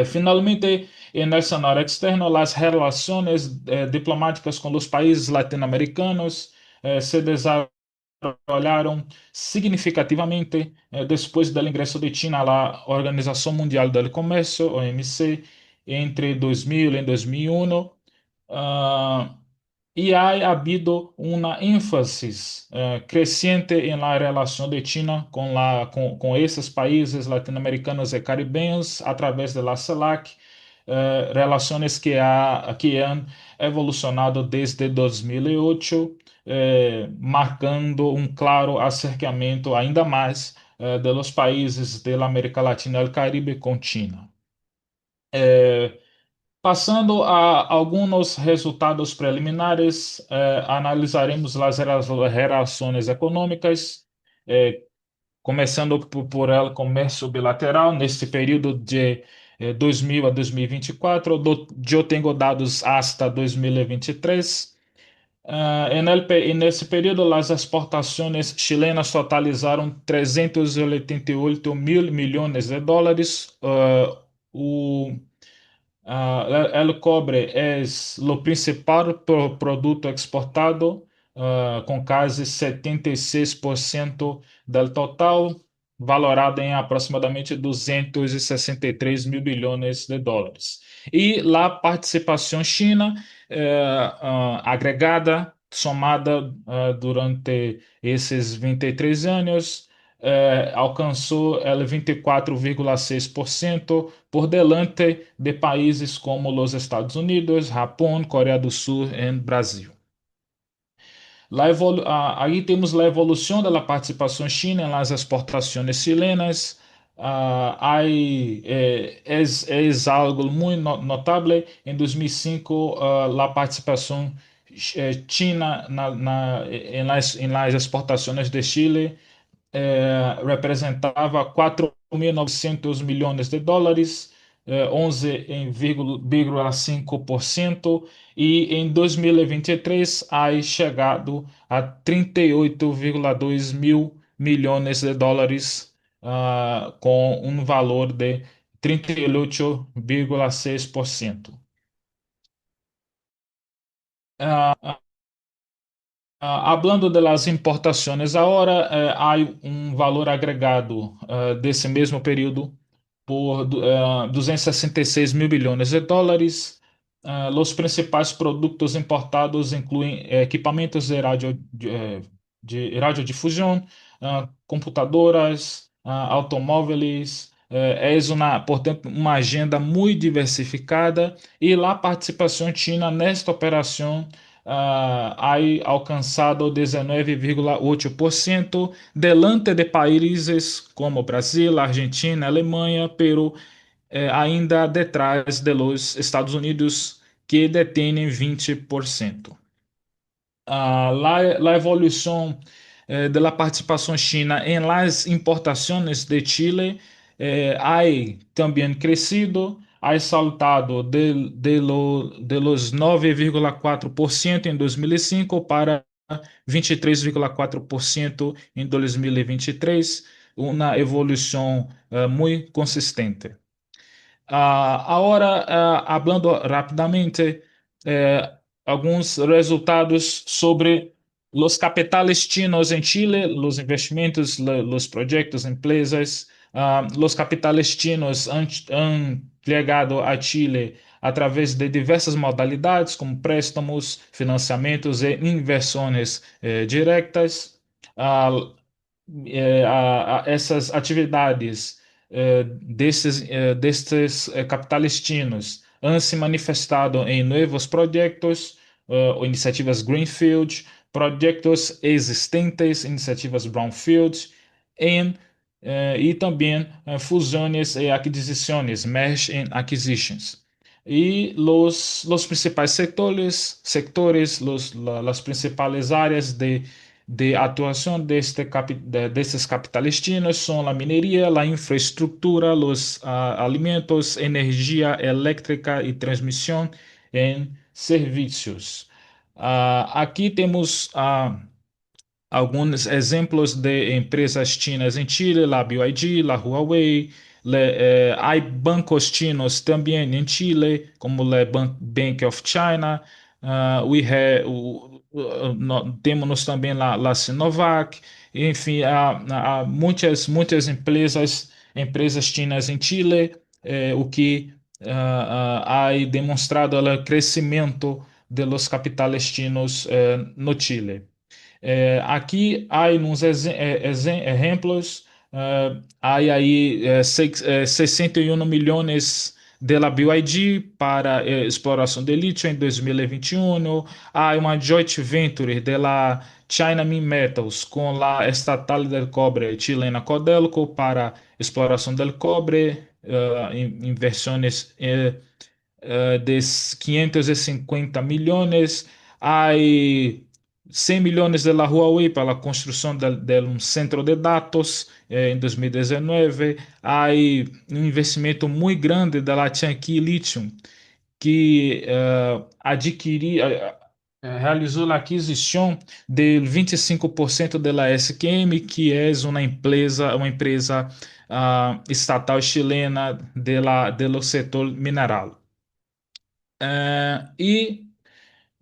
Finalmente, en el escenario externo, las relaciones diplomáticas con los países latinoamericanos se desarrollaron significativamente después del ingreso de China a la Organización Mundial del Comercio, OMC, entre 2000 y 2001. Y ha habido una énfasis creciente en la relación de China con esos países latinoamericanos y caribeños a través de la CELAC, relaciones que han evolucionado desde 2008, marcando un claro acercamiento ainda más de los países de la América Latina y el Caribe con China. Passando a alguns resultados preliminares, analisaremos as relações econômicas, começando por el comércio bilateral neste período de 2000 a 2024. Eu tenho dados hasta 2023. Nesse período, as exportações chilenas totalizaram 388 mil milhões de dólares. El cobre es lo principal producto exportado, con casi 76% del total, valorado em aproximadamente 263 mil bilhões de dólares. E a participação china agregada, somada durante esses 23 anos, alcançou 24,6%, por delante de países como os Estados Unidos, Japão, Coreia do Sul e Brasil. Aí temos a evolução da participação china nas exportações chilenas. É algo muito notável. Em 2005, a participação china em las exportações de Chile representava 4.900 milhões de dólares, 11,5%, e em 2023 ha chegado a 38,2 mil milhões de dólares, com um valor de 38,6%. Hablando de las importaciones ahora, hay un valor agregado de ese mismo periodo por 266 mil bilhões de dólares. Os principais produtos importados incluem equipamentos de radiodifusão, computadoras, automóveis. Portanto, uma agenda muito diversificada, e a participação china nesta operação ha alcançado 19,8%, delante de países como Brasil, Argentina, Alemanha, Peru, ainda detrás de los Estados Unidos, que detêm 20%. La evolução de la participação china em las importações de Chile ha também crescido, ha saltado de los 9,4% em 2005 para 23,4% em 2023, uma evolução muito consistente. Agora, hablando rapidamente, alguns resultados sobre os capitales chinos em Chile, os investimentos, os projetos, empresas. Los capitales chinos han llegado a Chile através de diversas modalidades, como préstamos, financiamentos e inversões diretas. Ah, Essas atividades destes capitalistinos han se manifestado em novos projetos ou iniciativas Greenfield, projetos existentes, iniciativas Brownfield, em, e também fusões e aquisições, merge and acquisitions. Y los principales sectores las principales áreas de actuación de estos capitalistinos son la minería, la infraestructura, los alimentos, energía eléctrica y transmisión en servicios. Aquí tenemos alguns exemplos de empresas chinas em Chile, la BYD, la Huawei. Há bancos chinos também em Chile, como o Bank of China. Temos também la Sinovac. Enfim, há muitas empresas chinas em Chile, o que há demonstrado o crescimento de los capitales chinos no Chile. Aqui há uns exemplos, há aí 61 milhões de la BYD para exploração de lítio em 2021. Há uma joint venture de la China Min Metals com la estatal del cobre chilena Codelco para exploração del cobre, inversões de 550 milhões. Há 100 milhões de la Huawei para a construção de um centro de dados em 2019. Há um investimento muito grande da la Tianqi Lithium, que realizou a aquisição de 25% da SQM, que é uma empresa estatal chilena do setor mineral. E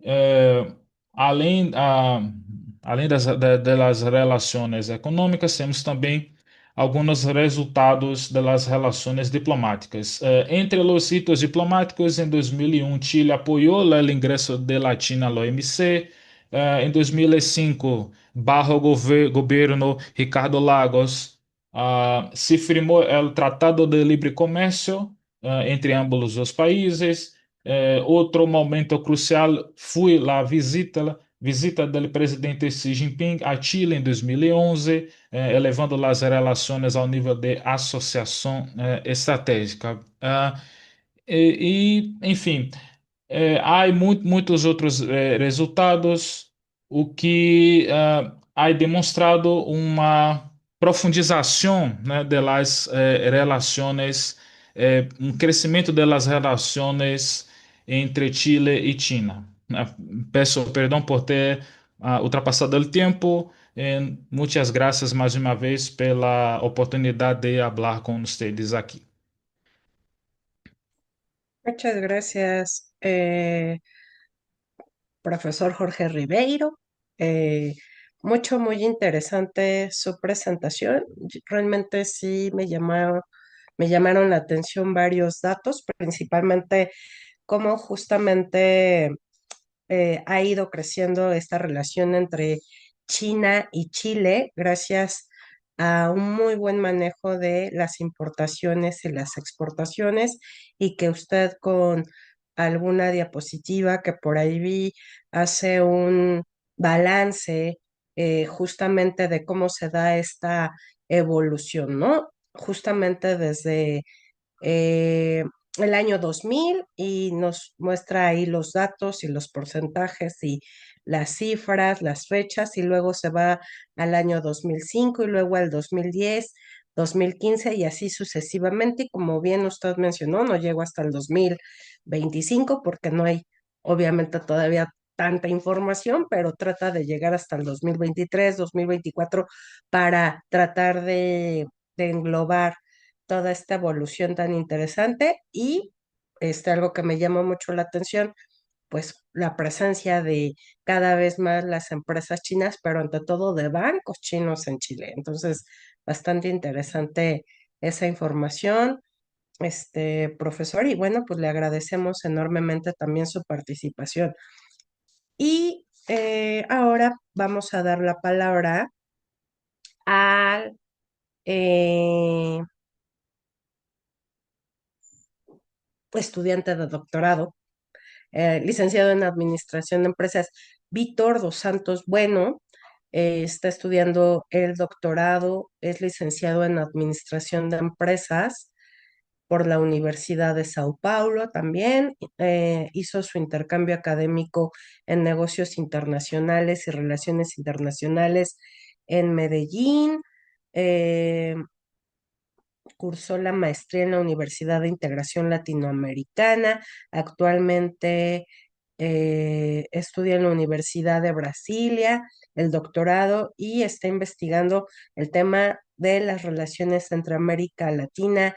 eh, além, além das relações econômicas, temos também alguns resultados das relações diplomáticas. Entre os hitos diplomáticos, em 2001, Chile apoiou o ingresso de la China ao OMC. Em 2005, bajo governo Ricardo Lagos, se firmou o Tratado de Libre Comércio entre ambos os países. Outro momento crucial foi a visita do presidente Xi Jinping a Chile em 2011, elevando as relações ao nível de associação estratégica. Enfim, há muitos outros resultados, o que há demonstrado uma profundização, né, das relações, um crescimento das relações entre Chile e China. Peço perdão por ter ultrapassado o tempo. Muitas graças mais uma vez pela oportunidade de falar com vocês aqui. Muchas gracias, profesor Jorge Ribeiro. Muy interesante su presentación. Realmente sí me llamaron la atención varios datos, principalmente cómo justamente ha ido creciendo esta relación entre China y Chile gracias a un muy buen manejo de las importaciones y las exportaciones y que usted con alguna diapositiva que por ahí vi hace un balance justamente de cómo se da esta evolución, ¿no? Justamente desde eh, el año 2000 y nos muestra ahí los datos y los porcentajes y las cifras, las fechas y luego se va al año 2005 y luego al 2010, 2015 y así sucesivamente. Y como bien usted mencionó, no llego hasta el 2025 porque no hay obviamente todavía tanta información, pero trata de llegar hasta el 2023, 2024 para tratar de englobar toda esta evolución tan interesante y algo que me llama mucho la atención, pues la presencia de cada vez más las empresas chinas, pero ante todo de bancos chinos en Chile. Entonces, bastante interesante esa información, profesor, y bueno, pues le agradecemos enormemente también su participación. Y ahora vamos a dar la palabra al estudiante de doctorado, licenciado en Administración de Empresas, Víctor dos Santos Bueno. Está estudiando el doctorado, es licenciado en Administración de Empresas por la Universidad de Sao Paulo también. Hizo su intercambio académico en negocios internacionales y relaciones internacionales en Medellín. eh, Cursó la maestría en la Universidad de Integración Latinoamericana. Actualmente estudia en la Universidad de Brasilia el doctorado y está investigando el tema de las relaciones entre América Latina,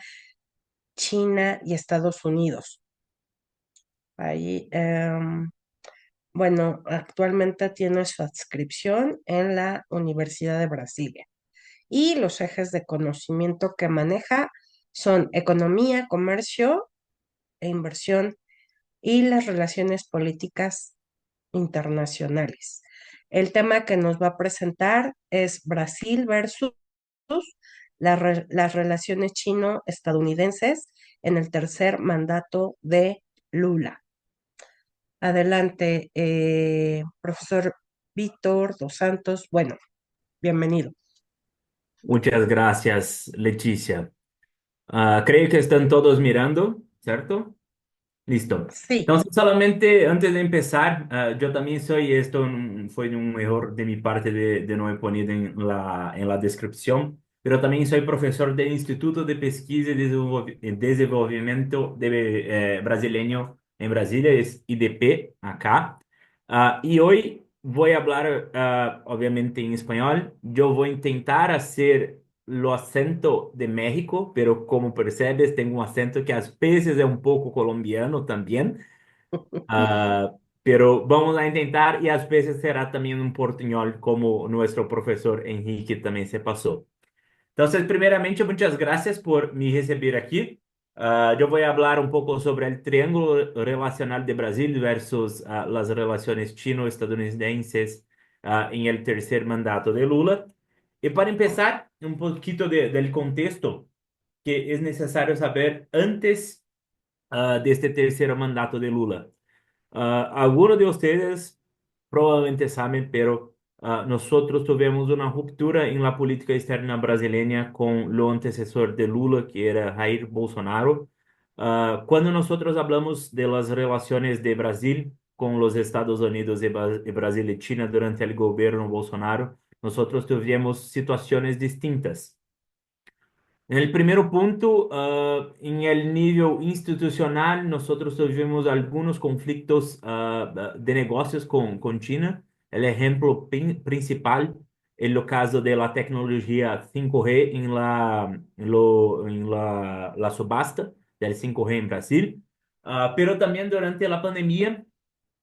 China y Estados Unidos. Ahí, bueno, actualmente tiene su adscripción en la Universidad de Brasilia. Y los ejes de conocimiento que maneja son economía, comercio e inversión y las relaciones políticas internacionales. El tema que nos va a presentar es Brasil versus las relaciones chino-estadounidenses en el tercer mandato de Lula. Adelante, profesor Víctor dos Santos. Bueno, bienvenido. Muchas gracias, Leticia. Creo que están todos mirando, ¿cierto? Listo. Sí. Entonces, solamente antes de empezar, yo también soy, fue un error de mi parte de no he ponido en la descripción, pero también soy profesor del Instituto de Pesquisa y Desenvolvimiento brasileño en Brasilia, es IDP, acá. Y hoy voy a hablar, obviamente, en español. Yo voy a intentar hacer lo acento de México, pero como percebes, tengo un acento que a veces es un poco colombiano también. Ah, pero vamos a intentar y a veces será también un portuñol como nuestro profesor Enrique también se pasó. Entonces, primeramente, muchas gracias por me recibir aquí. Yo voy a hablar un poco sobre el triángulo relacional de Brasil versus las relaciones chino-estadounidenses en el tercer mandato de Lula. Y para empezar, un poquito del contexto que es necesario saber antes de este tercer mandato de Lula. Algunos de ustedes probablemente saben, pero nosotros tuvimos una ruptura en la política externa brasileña con lo antecesor de Lula, que era Jair Bolsonaro. Cuando nosotros hablamos de las relaciones de Brasil con los Estados Unidos y Brasil y China durante el gobierno Bolsonaro, nosotros tuvimos situaciones distintas. En el primer punto, en el nivel institucional, nosotros tuvimos algunos conflictos de negocios con China. El ejemplo principal es el caso de la tecnología 5G en la subasta del 5G en Brasil. Pero también durante la pandemia,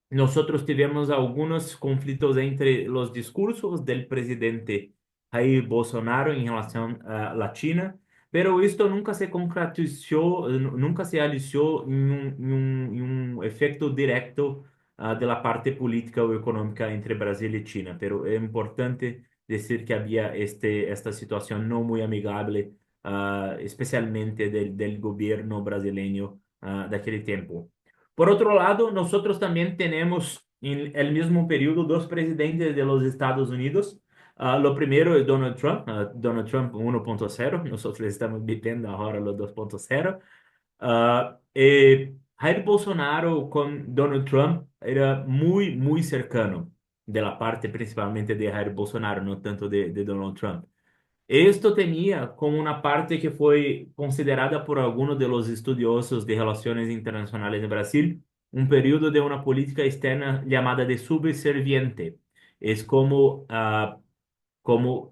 nosotros tuvimos algunos conflictos entre los discursos del presidente Jair Bolsonaro en relación a la China, pero esto nunca se concretizó, nunca se alisó en un efecto directo de la parte política o económica entre Brasil y China. Pero es importante decir que había esta situación no muy amigable, especialmente del gobierno brasileño de aquel tiempo. Por otro lado, nosotros también tenemos en el mismo periodo dos presidentes de los Estados Unidos. Lo primero es Donald Trump, Donald Trump 1.0, nosotros estamos viviendo ahora los 2.0. Jair Bolsonaro con Donald Trump era muy, muy cercano de la parte principalmente de Jair Bolsonaro, no tanto de Donald Trump. Esto tenía como una parte que fue considerada por algunos de los estudiosos de relaciones internacionales de Brasil, un periodo de una política externa llamada de subserviente. Es como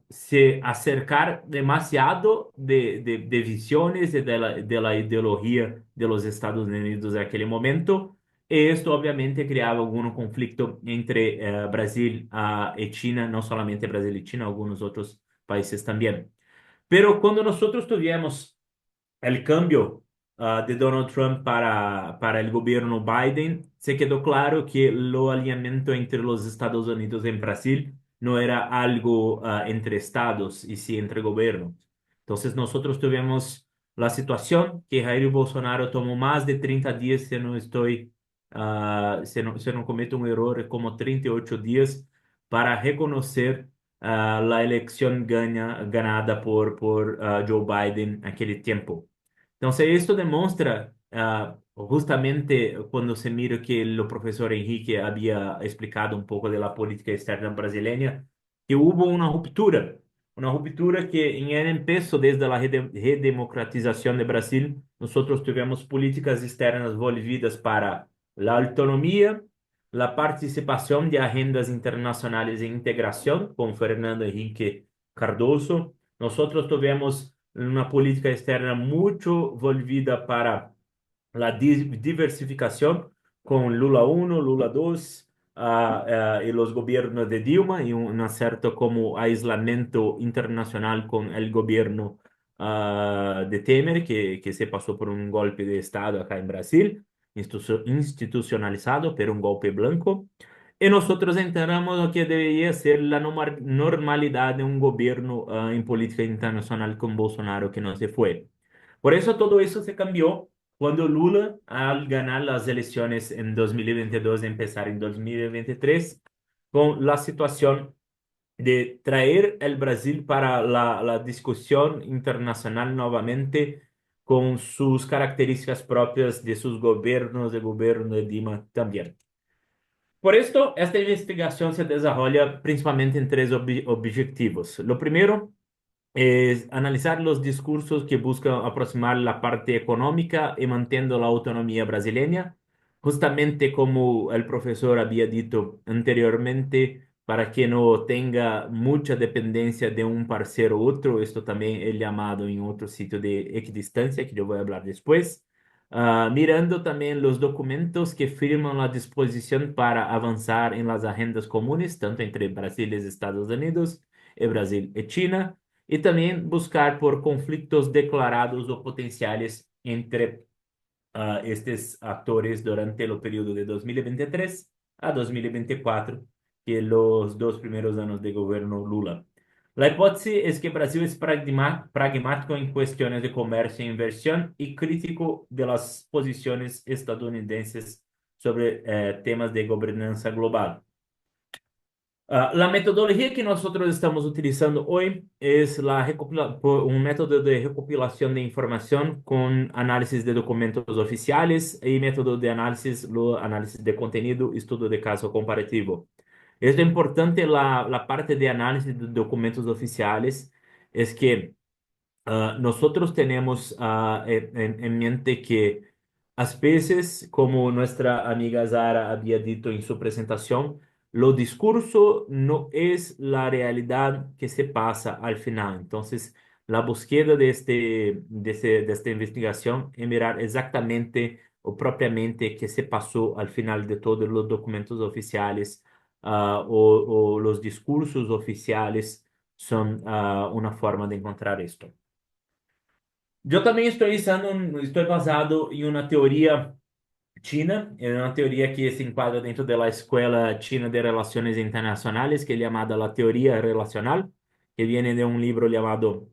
se acercar demasiado de visiones de la ideología de los Estados Unidos en aquel momento. Y esto obviamente creaba algún conflicto entre Brasil y China, no solamente Brasil y China, algunos otros países también. Pero cuando nosotros tuvimos el cambio de Donald Trump para el gobierno Biden, se quedó claro que el alineamiento entre los Estados Unidos y Brasil no era algo entre estados y sí entre gobiernos. Entonces nosotros tuvimos la situación que Jair Bolsonaro tomó más de 30 días, si no estoy, si no cometo un error, como 38 días para reconocer la elección ganada por Joe Biden aquel tiempo. Entonces, esto demuestra justamente cuando se mira que el profesor Enrique había explicado un poco de la política externa brasileña, que hubo una ruptura que en el empezó desde la redemocratización de Brasil. Nosotros tuvimos políticas externas volvidas para la autonomía, la participación de agendas internacionales de integración con Fernando Henrique Cardoso. Nosotros tuvimos una política externa mucho volvida para la diversificación con Lula 1, Lula 2 y los gobiernos de Dilma y un cierto como aislamiento internacional con el gobierno de Temer que se pasó por un golpe de Estado acá en Brasil, institucionalizado, pero un golpe blanco. Y nosotros enteramos lo que debería ser la normalidad de un gobierno en política internacional con Bolsonaro que no se fue. Por eso todo eso se cambió cuando Lula, al ganar las elecciones en 2022 y empezar en 2023, con la situación de traer el Brasil para la discusión internacional nuevamente con sus características propias de sus gobiernos, el gobierno de Dilma también. Por esto, esta investigación se desarrolla principalmente en tres objetivos. Lo primero es analizar los discursos que buscan aproximar la parte económica y manteniendo la autonomía brasileña, justamente como el profesor había dicho anteriormente, para que no tenga mucha dependencia de un parcero u otro. Esto también es llamado en otro sitio de equidistancia, que yo voy a hablar después. Mirando también los documentos que firman la disposición para avanzar en las agendas comunes, tanto entre Brasil y Estados Unidos, y Brasil y China, y también buscar por conflictos declarados o potenciales entre estos actores durante el periodo de 2023 a 2024, que es los dos primeros años de gobierno Lula. La hipótesis es que Brasil es pragmático en cuestiones de comercio e inversión y crítico de las posiciones estadounidenses sobre temas de gobernanza global. La metodología que nosotros estamos utilizando hoy es un método de recopilación de información con análisis de documentos oficiales y método de análisis de contenido, estudio de caso comparativo. Es importante la parte de análisis de documentos oficiales, es que nosotros tenemos en mente que a veces, como nuestra amiga Zara había dicho en su presentación, lo discurso no es la realidad que se pasa al final. Entonces, la búsqueda de esta investigación es mirar exactamente o propiamente qué se pasó al final de todos los documentos oficiales o los discursos oficiales son una forma de encontrar esto. Yo también estoy basado en una teoría china, en una teoría que se encuadra dentro de la Escuela China de Relaciones Internacionales, que es llamada la teoría relacional, que viene de un libro llamado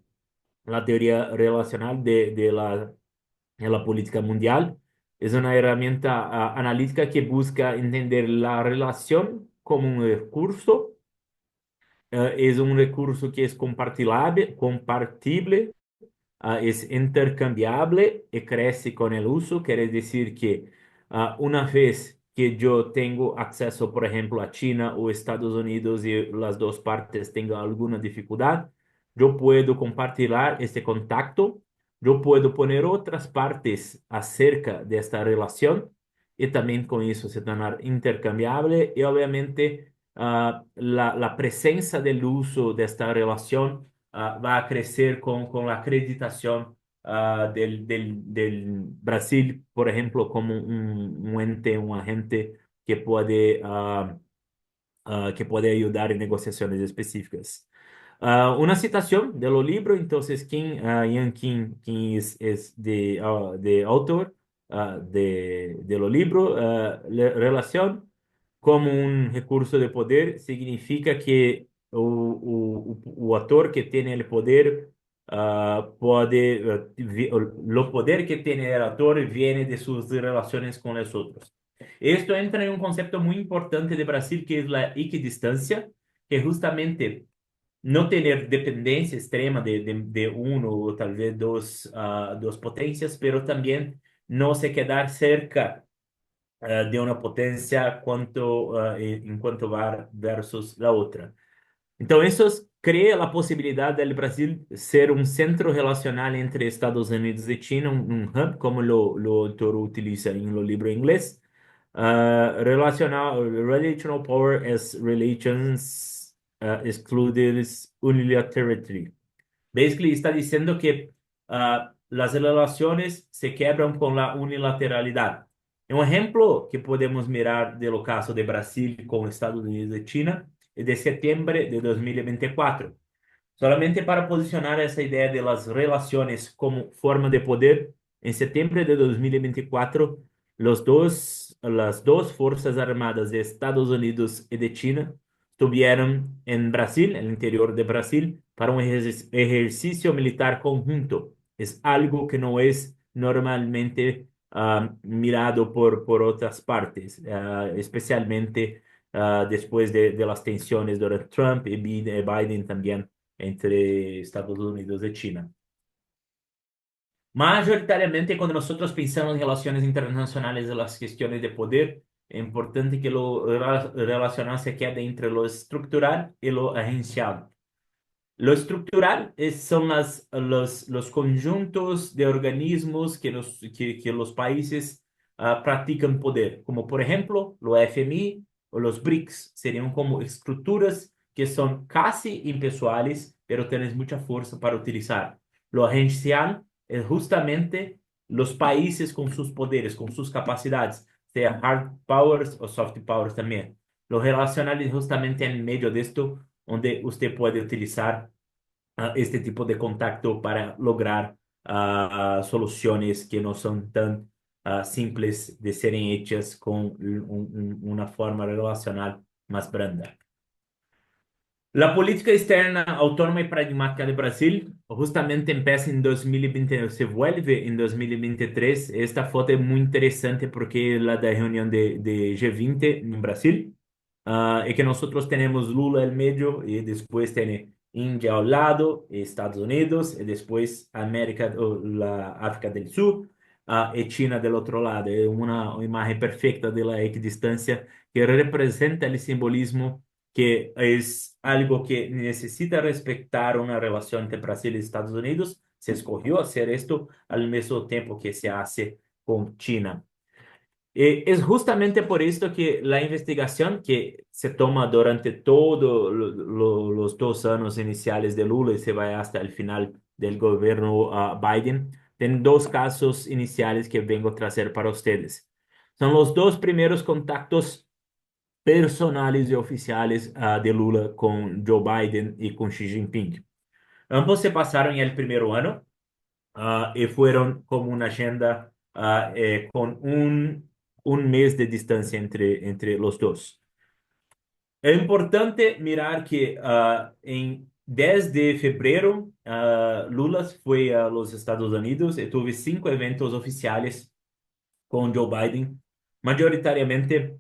La teoría relacional de la política mundial. Es una herramienta analítica que busca entender la relación como un recurso. Es un recurso que es compartible, es intercambiable y crece con el uso. Quiere decir que una vez que yo tengo acceso, por ejemplo, a China o Estados Unidos y las dos partes tengan alguna dificultad, yo puedo compartir este contacto, yo puedo poner otras partes acerca de esta relación y también con eso se tornar intercambiable y obviamente la presencia del uso de esta relación va a crecer con la acreditación del Brasil, por ejemplo, como un ente, un agente que puede ayudar en negociaciones específicas. Una citación de lo libro, entonces, Ian King, quien es de autor de lo libro, relación como un recurso de poder significa que o ator que tiene el poder lo poder que tiene el actor viene de sus relaciones con los otros. Esto entra en un concepto muy importante de Brasil que es la equidistancia, que justamente no tener dependencia extrema de uno o tal vez dos potencias, pero también no se quedar cerca de una potencia en cuanto va versus la otra. Então, isso cria a possibilidade del Brasil ser um centro relacional entre Estados Unidos e China, um hub, como o autor utiliza em lo livro em inglês. Relational power as relations excludes unilaterality. Basically, está diciendo que las relaciones se quebran con la unilateralidad. Un ejemplo que podemos mirar del caso de Brasil con Estados Unidos y China es de septiembre de 2024. Solamente para posicionar esa idea de las relaciones como forma de poder, en septiembre de 2024, las dos Fuerzas Armadas de Estados Unidos y de China estuvieron en Brasil, en el interior de Brasil, para un ejercicio militar conjunto. Es algo que no es normalmente mirado por otras partes, especialmente después de las tensiones de Trump y Biden también entre Estados Unidos y China. Mayoritariamente, cuando nosotros pensamos en relaciones internacionales de las cuestiones de poder, es importante que lo relacional se quede entre lo estructural y lo agencial. Lo estructural son los conjuntos de organismos que los países practican poder, como por ejemplo lo FMI o los BRICS, serían como estructuras que son casi impessoales, pero tienen mucha fuerza para utilizar. Lo agencial es justamente los países con sus poderes, con sus capacidades, sea hard powers o soft powers también. Lo relacional es justamente en medio de esto, donde usted puede utilizar este tipo de contacto para lograr soluciones que no son tan simples de serem hechas con una forma relacional más branda. La política externa autónoma y pragmática de Brasil justamente empieza en 2020, se vuelve en 2023. Esta foto es muy interesante porque es la de reunión de G20 en Brasil. Y que nosotros tenemos Lula en medio y después tiene India al lado, Estados Unidos y después América o la África del Sur y China del otro lado. Es una imagen perfecta de la equidistancia que representa el simbolismo que es algo que necesita respetar una relación entre Brasil y Estados Unidos. Se escogió hacer esto al mismo tiempo que se hace con China. Es justamente por esto que la investigación que se toma durante todos los 2 años iniciales de Lula y se va hasta el final del gobierno Biden, tiene 2 casos iniciales que vengo a traer para ustedes. Son los 2 primeros contactos personales y oficiales de Lula con Joe Biden y con Xi Jinping. Ambos se pasaron en el primer año y fueron como una agenda con un mes de distancia entre los dos. Es importante mirar que en 10 de febrero Lula fue a los Estados Unidos y tuvo 5 eventos oficiales con Joe Biden. Mayoritariamente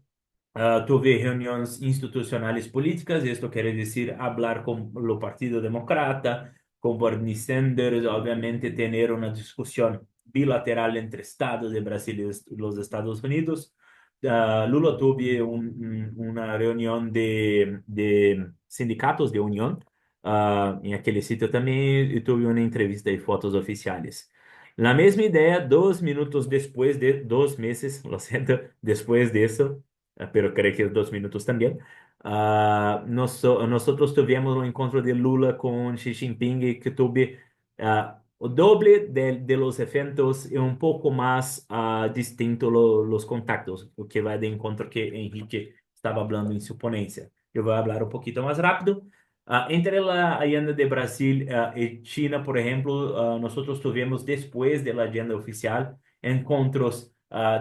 tuve reuniones institucionales políticas, esto quiere decir hablar con el Partido Demócrata, con Bernie Sanders, obviamente tener una discusión bilateral entre Estados de Brasil y los Estados Unidos. Lula tuve una reunión de sindicatos de unión en aquel sitio también y tuve una entrevista y fotos oficiales. La misma idea, 2 minutos después de 2 meses, lo siento, después de eso, pero creo que 2 minutos también. Nosotros tuvimos un encuentro de Lula con Xi Jinping y que tuve o doble de los eventos y un poco más distinto los contactos, o que va de encuentro que Enrique estaba hablando en su ponencia. Yo voy a hablar un poquito más rápido. Entre la agenda de Brasil y China, por ejemplo, nosotros tuvimos después de la agenda oficial encontros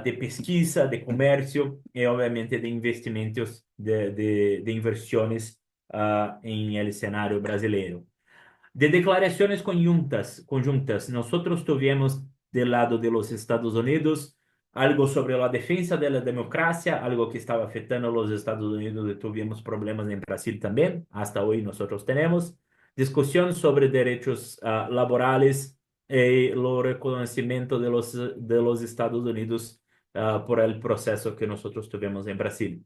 de pesquisa, de comercio y obviamente de investimentos, de inversiones en el escenario brasileño. De declaraciones conjuntas, nosotros tuvimos del lado de los Estados Unidos algo sobre la defensa de la democracia, algo que estaba afectando a los Estados Unidos y tuvimos problemas en Brasil también, hasta hoy nosotros tenemos. Discusión sobre derechos laborales y el reconocimiento de los Estados Unidos por el proceso que nosotros tuvimos en Brasil.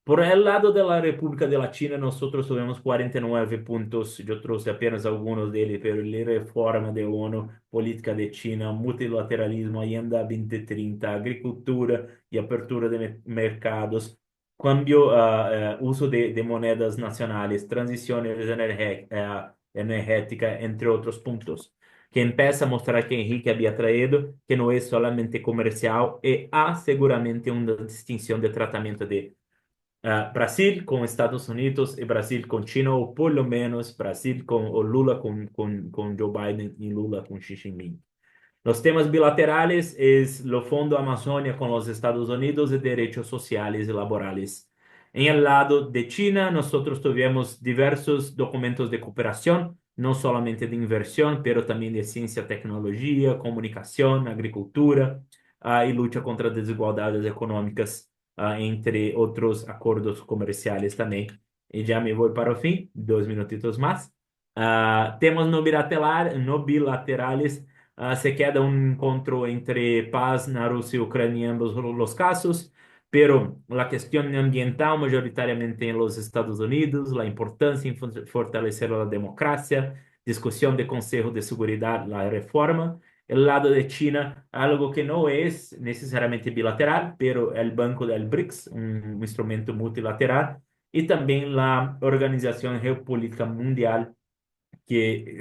Por el lado de la República de la China, nosotros tuvimos 49 puntos. Yo traje apenas algunos de ellos, pero la reforma de ONU, política de China, multilateralismo, Agenda 2030, agricultura y apertura de mercados, cambio, uso de monedas nacionales, transiciones energética, entre otros puntos, que empieza a mostrar que Enrique había traído, que no es solamente comercial y hay seguramente una distinción de tratamiento de Brasil con Estados Unidos y Brasil con China, o por lo menos Brasil con o Lula con Joe Biden y Lula con Xi Jinping. Los temas bilaterales es lo Fondo Amazonia con los Estados Unidos y derechos sociales y laborales. En el lado de China, nosotros tuvimos diversos documentos de cooperación, no solamente de inversión, pero también de ciencia, tecnología, comunicación, agricultura, y lucha contra desigualdades económicas, entre otros acuerdos comerciales también. Y ya me voy para el fin, 2 minutitos más. Temas no bilaterales. Se queda un encuentro entre paz na Rusia y Ucrania en ambos los casos, pero la cuestión ambiental mayoritariamente en los Estados Unidos, la importancia en fortalecer la democracia, discusión de Consejo de Seguridad, la reforma. El lado de China, algo que no es necesariamente bilateral, pero el Banco del BRICS, un instrumento multilateral, y también la Organización Geopolítica Mundial, que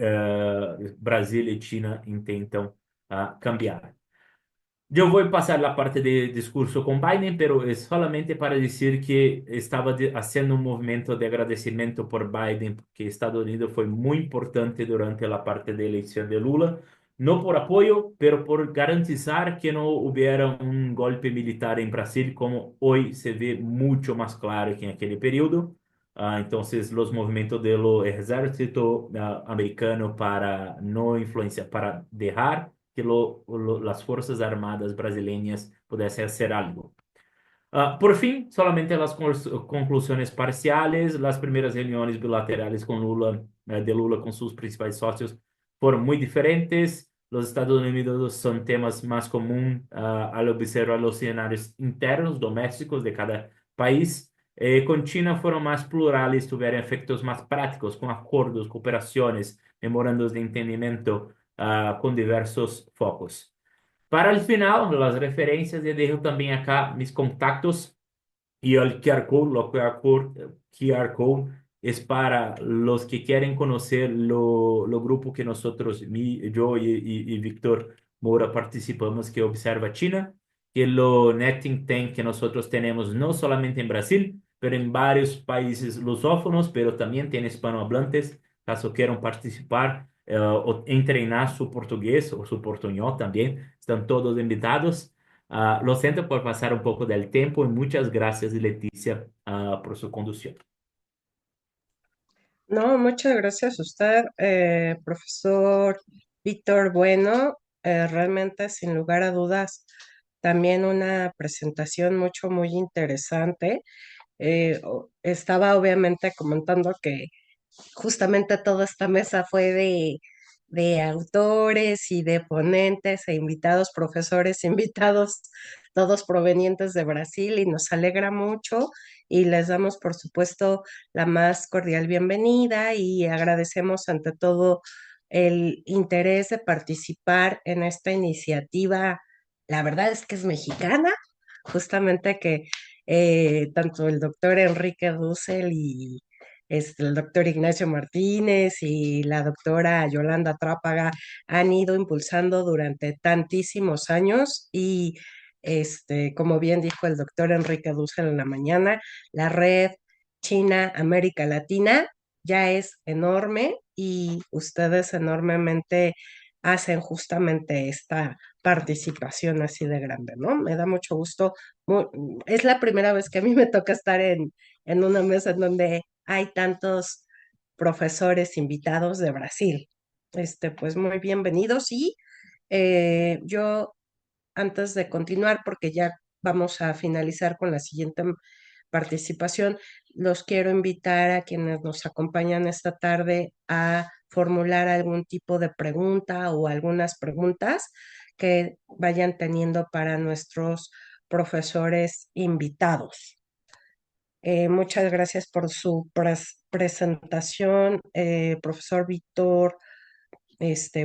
Brasil y China intentan cambiar. Yo voy a pasar la parte de discurso con Biden, pero es solamente para decir que estaba haciendo un movimiento de agradecimiento por Biden, porque Estados Unidos fue muy importante durante la parte de elección de Lula, no por apoyo, pero por garantizar que no hubiera un golpe militar en Brasil, como hoy se ve mucho más claro que en aquel periodo. Entonces, los movimientos del ejército americano para no influenciar, para dejar que las Fuerzas Armadas brasileñas pudiesen hacer algo. Por fin, solamente las conclusiones parciales, las primeras reuniones bilaterales con Lula, de Lula con sus principales socios fueron muy diferentes. Los Estados Unidos son temas más comunes al observar los escenarios internos, domésticos de cada país. Con China fueron más plurales, tuvieron efectos más prácticos, con acuerdos, cooperaciones, memorandos de entendimiento con diversos focos. Para el final, las referencias, y dejo también acá mis contactos y el QR code. Lo QR code es para los que quieren conocer lo grupo que nosotros, yo y Víctor Moura participamos, que observa China, que lo Netting Tank que nosotros tenemos no solamente en Brasil, pero en varios países lusófonos, pero también tiene hispanohablantes, caso quieran participar o entrenar su portugués o su portuñol también, están todos invitados. Lo siento por pasar un poco del tiempo y muchas gracias, Leticia, por su conducción. No, muchas gracias a usted, profesor Víctor Bueno. Realmente, sin lugar a dudas, también una presentación muy interesante. Estaba obviamente comentando que justamente toda esta mesa fue de autores y de ponentes e invitados, profesores invitados, todos provenientes de Brasil, y nos alegra mucho y les damos, por supuesto, la más cordial bienvenida y agradecemos ante todo el interés de participar en esta iniciativa. La verdad es que es mexicana, justamente que tanto el doctor Enrique Dussel y el doctor Ignacio Martínez y la doctora Yolanda Trápaga han ido impulsando durante tantísimos años y como bien dijo el doctor Enrique Dussel en la mañana, la red China América Latina ya es enorme y ustedes enormemente hacen justamente esta participación así de grande, ¿no? Me da mucho gusto. Es la primera vez que a mí me toca estar en una mesa en donde hay tantos profesores invitados de Brasil. Pues muy bienvenidos y yo antes de continuar, porque ya vamos a finalizar con la siguiente participación, los quiero invitar a quienes nos acompañan esta tarde a formular algún tipo de pregunta o algunas preguntas que vayan teniendo para nuestros profesores invitados. Muchas gracias por su presentación, profesor Víctor.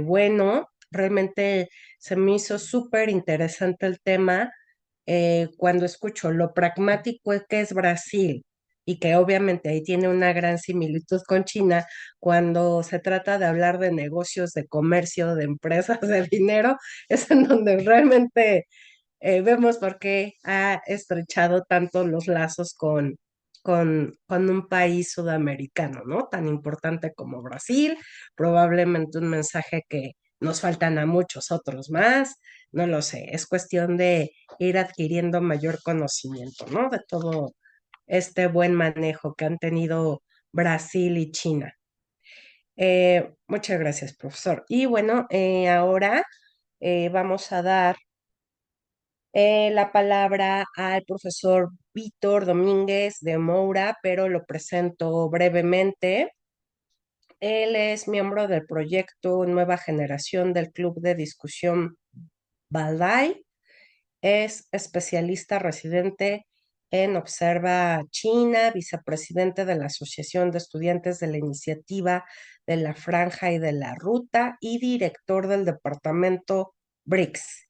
Bueno, realmente se me hizo súper interesante el tema cuando escucho lo pragmático que es Brasil y que obviamente ahí tiene una gran similitud con China, cuando se trata de hablar de negocios, de comercio, de empresas, de dinero, es en donde realmente vemos por qué ha estrechado tanto los lazos con un país sudamericano, ¿no? Tan importante como Brasil, probablemente un mensaje que nos faltan a muchos otros más, no lo sé, es cuestión de ir adquiriendo mayor conocimiento, ¿no? De todo este buen manejo que han tenido Brasil y China. Muchas gracias, profesor. Y bueno, ahora vamos a dar la palabra al profesor Víctor Domínguez de Moura, pero lo presento brevemente. Él es miembro del proyecto Nueva Generación del Club de Discusión Balday. Es especialista residente en Observa China, vicepresidente de la Asociación de Estudiantes de la Iniciativa de la Franja y de la Ruta y director del departamento BRICS.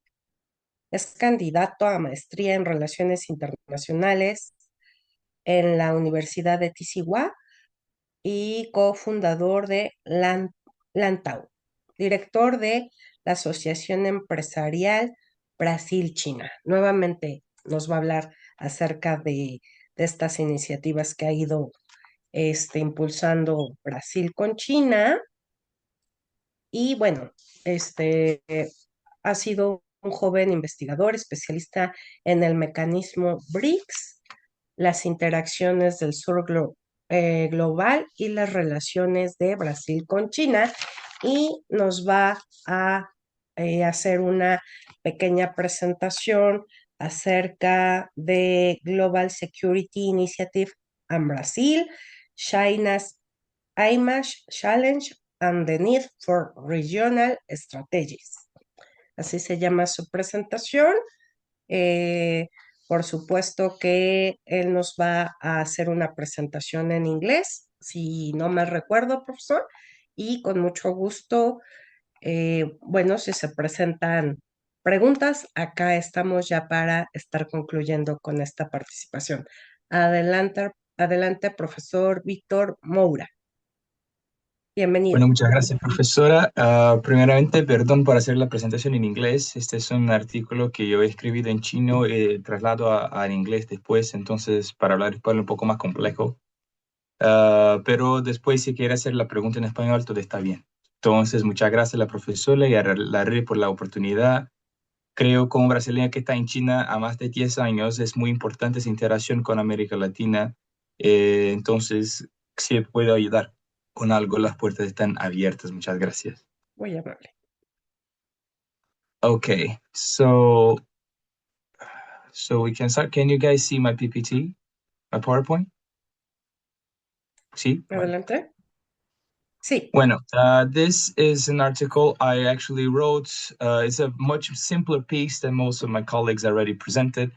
Es candidato a maestría en Relaciones Internacionales en la Universidad de Tisiwa y cofundador de Lantau, director de la Asociación Empresarial Brasil-China. Nuevamente nos va a hablar acerca de estas iniciativas que ha ido impulsando Brasil con China. Y bueno, ha sido un joven investigador especialista en el mecanismo BRICS, las interacciones del sur global y las relaciones de Brasil con China, y nos va a hacer una pequeña presentación acerca de Global Security Initiative en Brasil, China's IMAGE Challenge and the Need for Regional Strategies. Así se llama su presentación. Por supuesto que él nos va a hacer una presentación en inglés, si no me recuerdo, profesor, y con mucho gusto, bueno, si se presentan preguntas, acá estamos ya para estar concluyendo con esta participación. Adelante, adelante, profesor Víctor Moura. Bienvenido. Bueno, muchas gracias, profesora. Primeramente, perdón por hacer la presentación en inglés. Este es un artículo que yo he escrito en chino, traslado al inglés después, entonces para hablar español un poco más complejo. Pero después, si quiere hacer la pregunta en español, todo está bien. Entonces, muchas gracias a la profesora y a la red por la oportunidad. Creo como brasileña que está en China a más de 10 años, es muy importante esa interacción con América Latina. Entonces, si puedo ayudar con algo, las puertas están abiertas. Muchas gracias. Muy amable. Okay, so we can start. Can you guys see my PPT, my PowerPoint? Sí. Adelante. Sí. Bueno, this is an article I actually wrote. It's a much simpler piece than most of my colleagues already presented.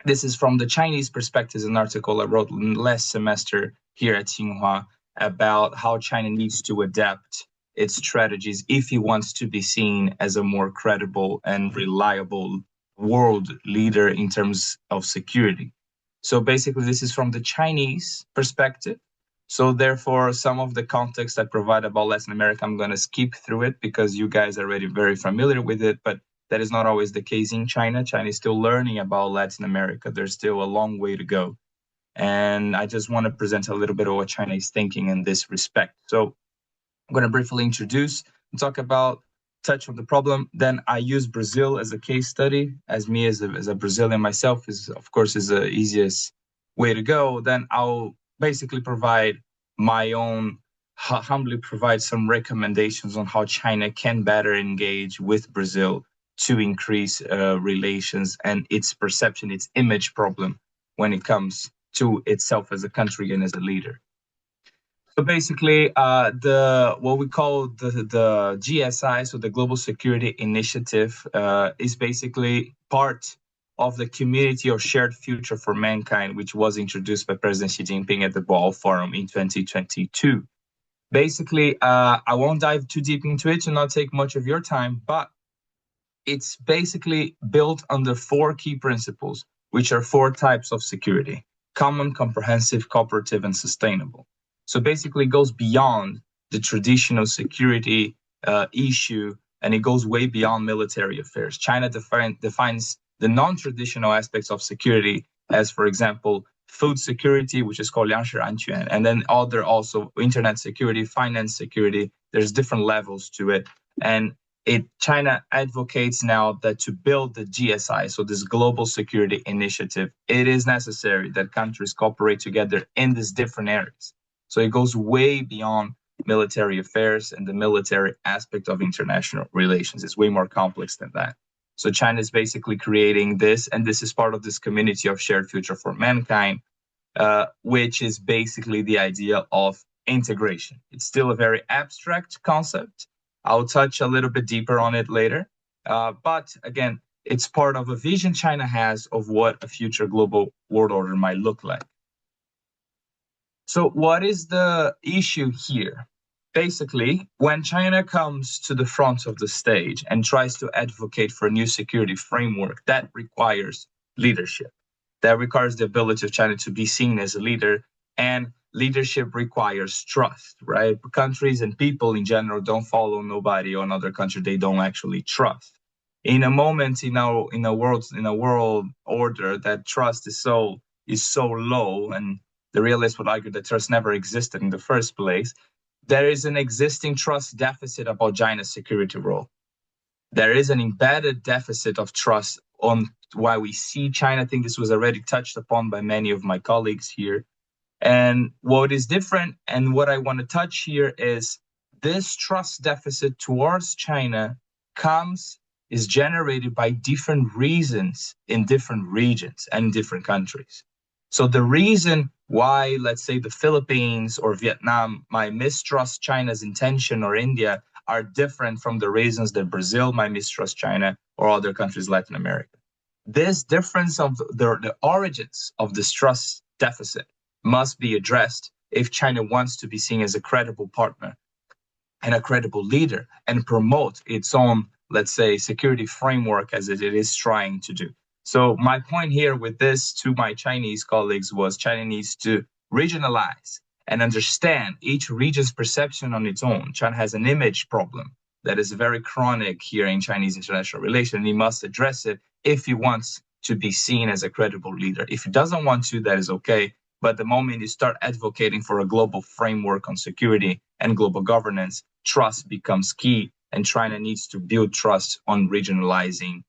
This is from the Chinese perspective, an article I wrote last semester here at Tsinghua about how China needs to adapt its strategies if it wants to be seen as a more credible and reliable world leader in terms of security. So basically, this is from the Chinese perspective. So therefore, some of the context I provide about Latin America, I'm going to skip through it because you guys are already very familiar with it, but that is not always the case in China. China is still learning about Latin America. There's still a long way to go. And I just want to present a little bit of what China is thinking in this respect. So I'm going to briefly introduce and talk about, touch on the problem. Then I use Brazil as a case study, as me as a Brazilian myself is, of course, is the easiest way to go. Then I'll basically provide my own, humbly provide some recommendations on how China can better engage with Brazil to increase relations and its perception, its image problem when it comes to itself as a country and as a leader. So basically, what we call the GSI, so the Global Security Initiative, is basically part of the Community of Shared Future for Mankind, which was introduced by President Xi Jinping at the Boao Forum in 2022. Basically, I won't dive too deep into it to not take much of your time, but it's basically built under 4 key principles, which are 4 types of security: common, comprehensive, cooperative, and sustainable. So basically it goes beyond the traditional security issue, and it goes way beyond military affairs. China defines the non-traditional aspects of security as, for example, food security, which is called 粮食安全, and then other also internet security, finance security. There's different levels to it. And China advocates now that to build the GSI, so this Global Security Initiative, it is necessary that countries cooperate together in these different areas. So it goes way beyond military affairs and the military aspect of international relations. It's way more complex than that. So China is basically creating this, and this is part of this Community of Shared Future for Mankind, which is basically the idea of integration. It's still a very abstract concept. I'll touch a little bit deeper on it later. But again, it's part of a vision China has of what a future global world order might look like. So what is the issue here? Basically, when China comes to the front of the stage and tries to advocate for a new security framework, that requires leadership. That requires the ability of China to be seen as a leader, and leadership requires trust, right? Countries and people in general don't follow nobody or another country they don't actually trust. In a moment in a world order that trust is so low, and the realists would argue that trust never existed in the first place, there is an existing trust deficit about China's security role. There is an embedded deficit of trust on why we see China. I think this was already touched upon by many of my colleagues here. And what is different and what I want to touch here is this trust deficit towards China is generated by different reasons in different regions and different countries. So the reason why, let's say, the Philippines or Vietnam might mistrust China's intention, or India, are different from the reasons that Brazil might mistrust China or other countries in Latin America. This difference of the origins of this trust deficit must be addressed if China wants to be seen as a credible partner and a credible leader and promote its own, let's say, security framework as it is trying to do. So my point here with this to my Chinese colleagues was China needs to regionalize and understand each region's perception on its own. China has an image problem that is very chronic here in Chinese international relations, and he must address it if he wants to be seen as a credible leader. If he doesn't want to, that is okay. But the moment you start advocating for a global framework on security and global governance, trust becomes key, and China needs to build trust on regionalizing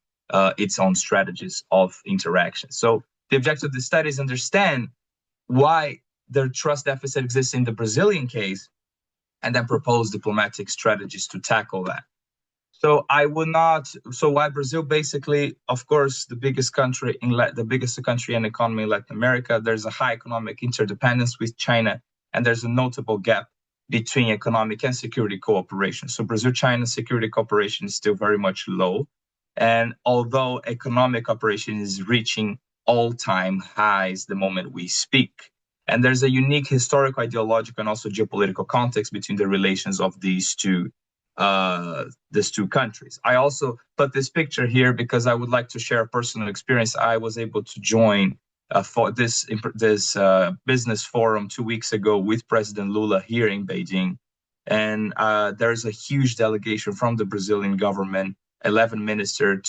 its own strategies of interaction. So the objective of the study is understand why the trust deficit exists in the Brazilian case, and then propose diplomatic strategies to tackle that. So why Brazil? Basically, of course, the biggest country and economy in Latin America. There's a high economic interdependence with China, and there's a notable gap between economic and security cooperation. So Brazil-China security cooperation is still very much low. And although economic cooperation is reaching all-time highs the moment we speak, and there's a unique historical, ideological, and also geopolitical context between the relations of these two countries. I also put this picture here because I would like to share a personal experience. I was able to join for this business forum 2 weeks ago with President Lula here in Beijing, and there's a huge delegation from the Brazilian government, 11 ministers,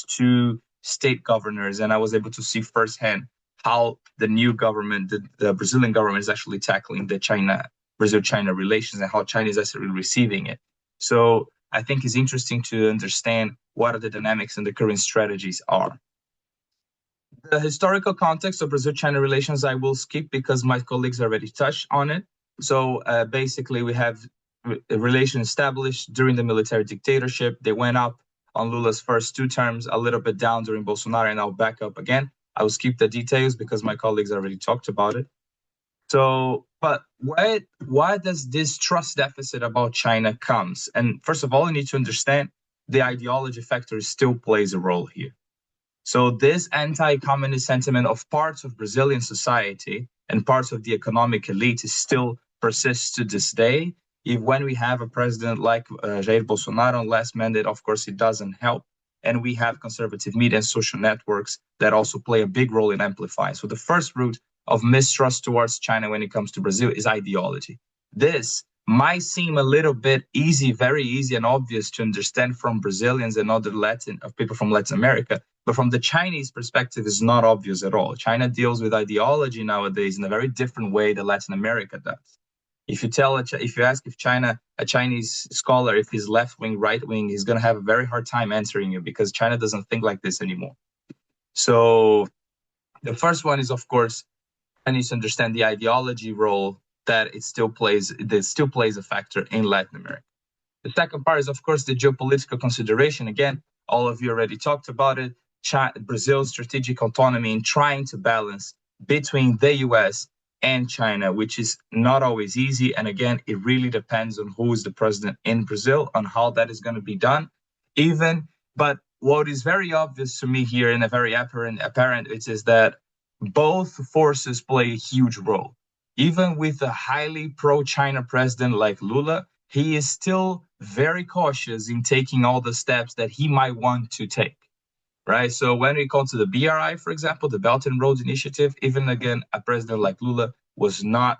2 state governors, and I was able to see firsthand how the new government, the Brazilian government, is actually tackling the Brazil-China relations and how China is actually receiving it. So I think it's interesting to understand what are the dynamics and the current strategies are. The historical context of Brazil-China relations I will skip because my colleagues already touched on it. So basically we have a relation established during the military dictatorship. They went up on Lula's first 2 terms, a little bit down during Bolsonaro, and I'll back up again. I will skip the details because my colleagues already talked about it. So, but why does this trust deficit about China comes? And first of all, you need to understand the ideology factor still plays a role here. So this anti-communist sentiment of parts of Brazilian society and parts of the economic elite still persists to this day. When we have a president like Jair Bolsonaro last mandate, of course, it doesn't help. And we have conservative media and social networks that also play a big role in amplifying. So the first root of mistrust towards China when it comes to Brazil is ideology. This might seem a little bit easy, very easy and obvious to understand from Brazilians and other people from Latin America, but from the Chinese perspective, it's not obvious at all. China deals with ideology nowadays in a very different way than Latin America does. If you ask a Chinese scholar, if he's left wing, right wing, he's going to have a very hard time answering you because China doesn't think like this anymore. So the first one is, of course, I need to understand the ideology role that still plays a factor in Latin America. The second part is, of course, the geopolitical consideration. Again, all of you already talked about it. Brazil's strategic autonomy in trying to balance between the US and China, which is not always easy. And again, it really depends on who is the president in Brazil, on how that is going to be done. But what is very obvious to me here and very apparent is that both forces play a huge role. Even with a highly pro-China president like Lula, he is still very cautious in taking all the steps that he might want to take, right? So when we come to the BRI, for example, the Belt and Road Initiative, even again, a president like Lula was not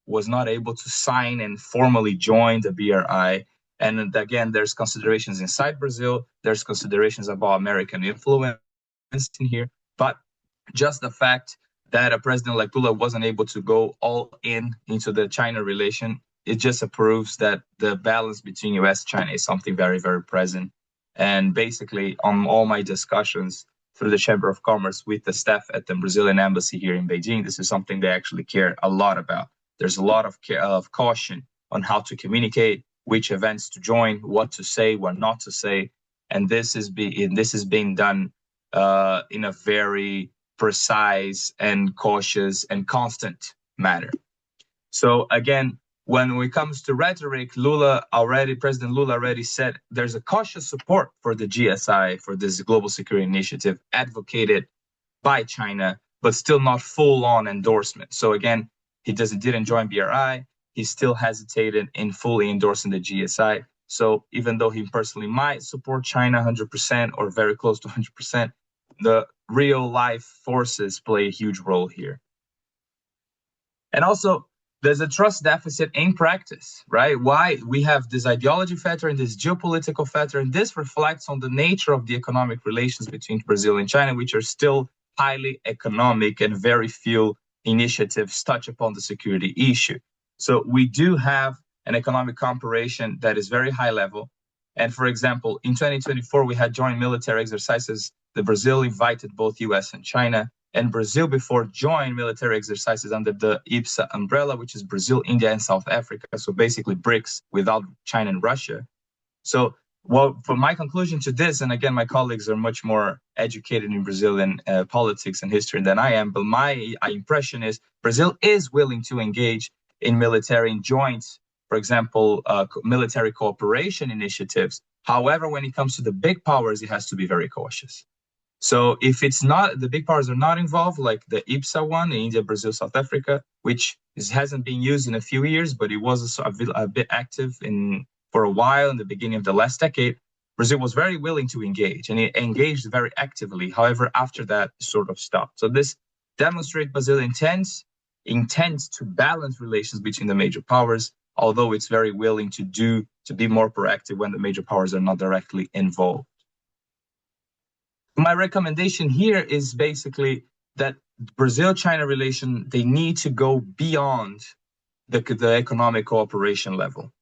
able to sign and formally join the BRI. And again, there's considerations inside Brazil, there's considerations about American influence in here, but just the fact that a president like Lula wasn't able to go all into the China relation, it just proves that the balance between US and China is something very, very present. And basically, on all my discussions through the Chamber of Commerce with the staff at the Brazilian embassy here in Beijing, this is something they actually care a lot about. There's a lot of caution on how to communicate, which events to join, what to say, what not to say. And this is being done in a very precise and cautious and constant manner. So again, when it comes to rhetoric, President Lula already said there's a cautious support for the GSI, for this global security initiative advocated by China, but still not full-on endorsement. So again, he didn't join BRI. He still hesitated in fully endorsing the GSI. So even though he personally might support China 100% or very close to 100%, the real life forces play a huge role here. And also, there's a trust deficit in practice, right? Why we have this ideology factor and this geopolitical factor, and this reflects on the nature of the economic relations between Brazil and China, which are still highly economic and very few initiatives touch upon the security issue. So we do have an economic cooperation that is very high level. And for example, in 2024, we had joint military exercises. The Brazil invited both US and China. And Brazil before joined military exercises under the IBSA umbrella, which is Brazil, India, and South Africa. So basically BRICS without China and Russia. So for my conclusion to this, and again, my colleagues are much more educated in Brazilian politics and history than I am, but my impression is Brazil is willing to engage in military and joint, for example, military cooperation initiatives. However, when it comes to the big powers, it has to be very cautious. So if the big powers are not involved, like the IBSA one, India, Brazil, South Africa, which hasn't been used in a few years, but it was a bit active for a while in the beginning of the last decade, Brazil was very willing to engage, and it engaged very actively. However, after that, it sort of stopped. So this demonstrates Brazil intends to balance relations between the major powers, although it's very willing to be more proactive when the major powers are not directly involved. My recommendation here is basically that Brazil-China relation, they need to go beyond the economic cooperation level.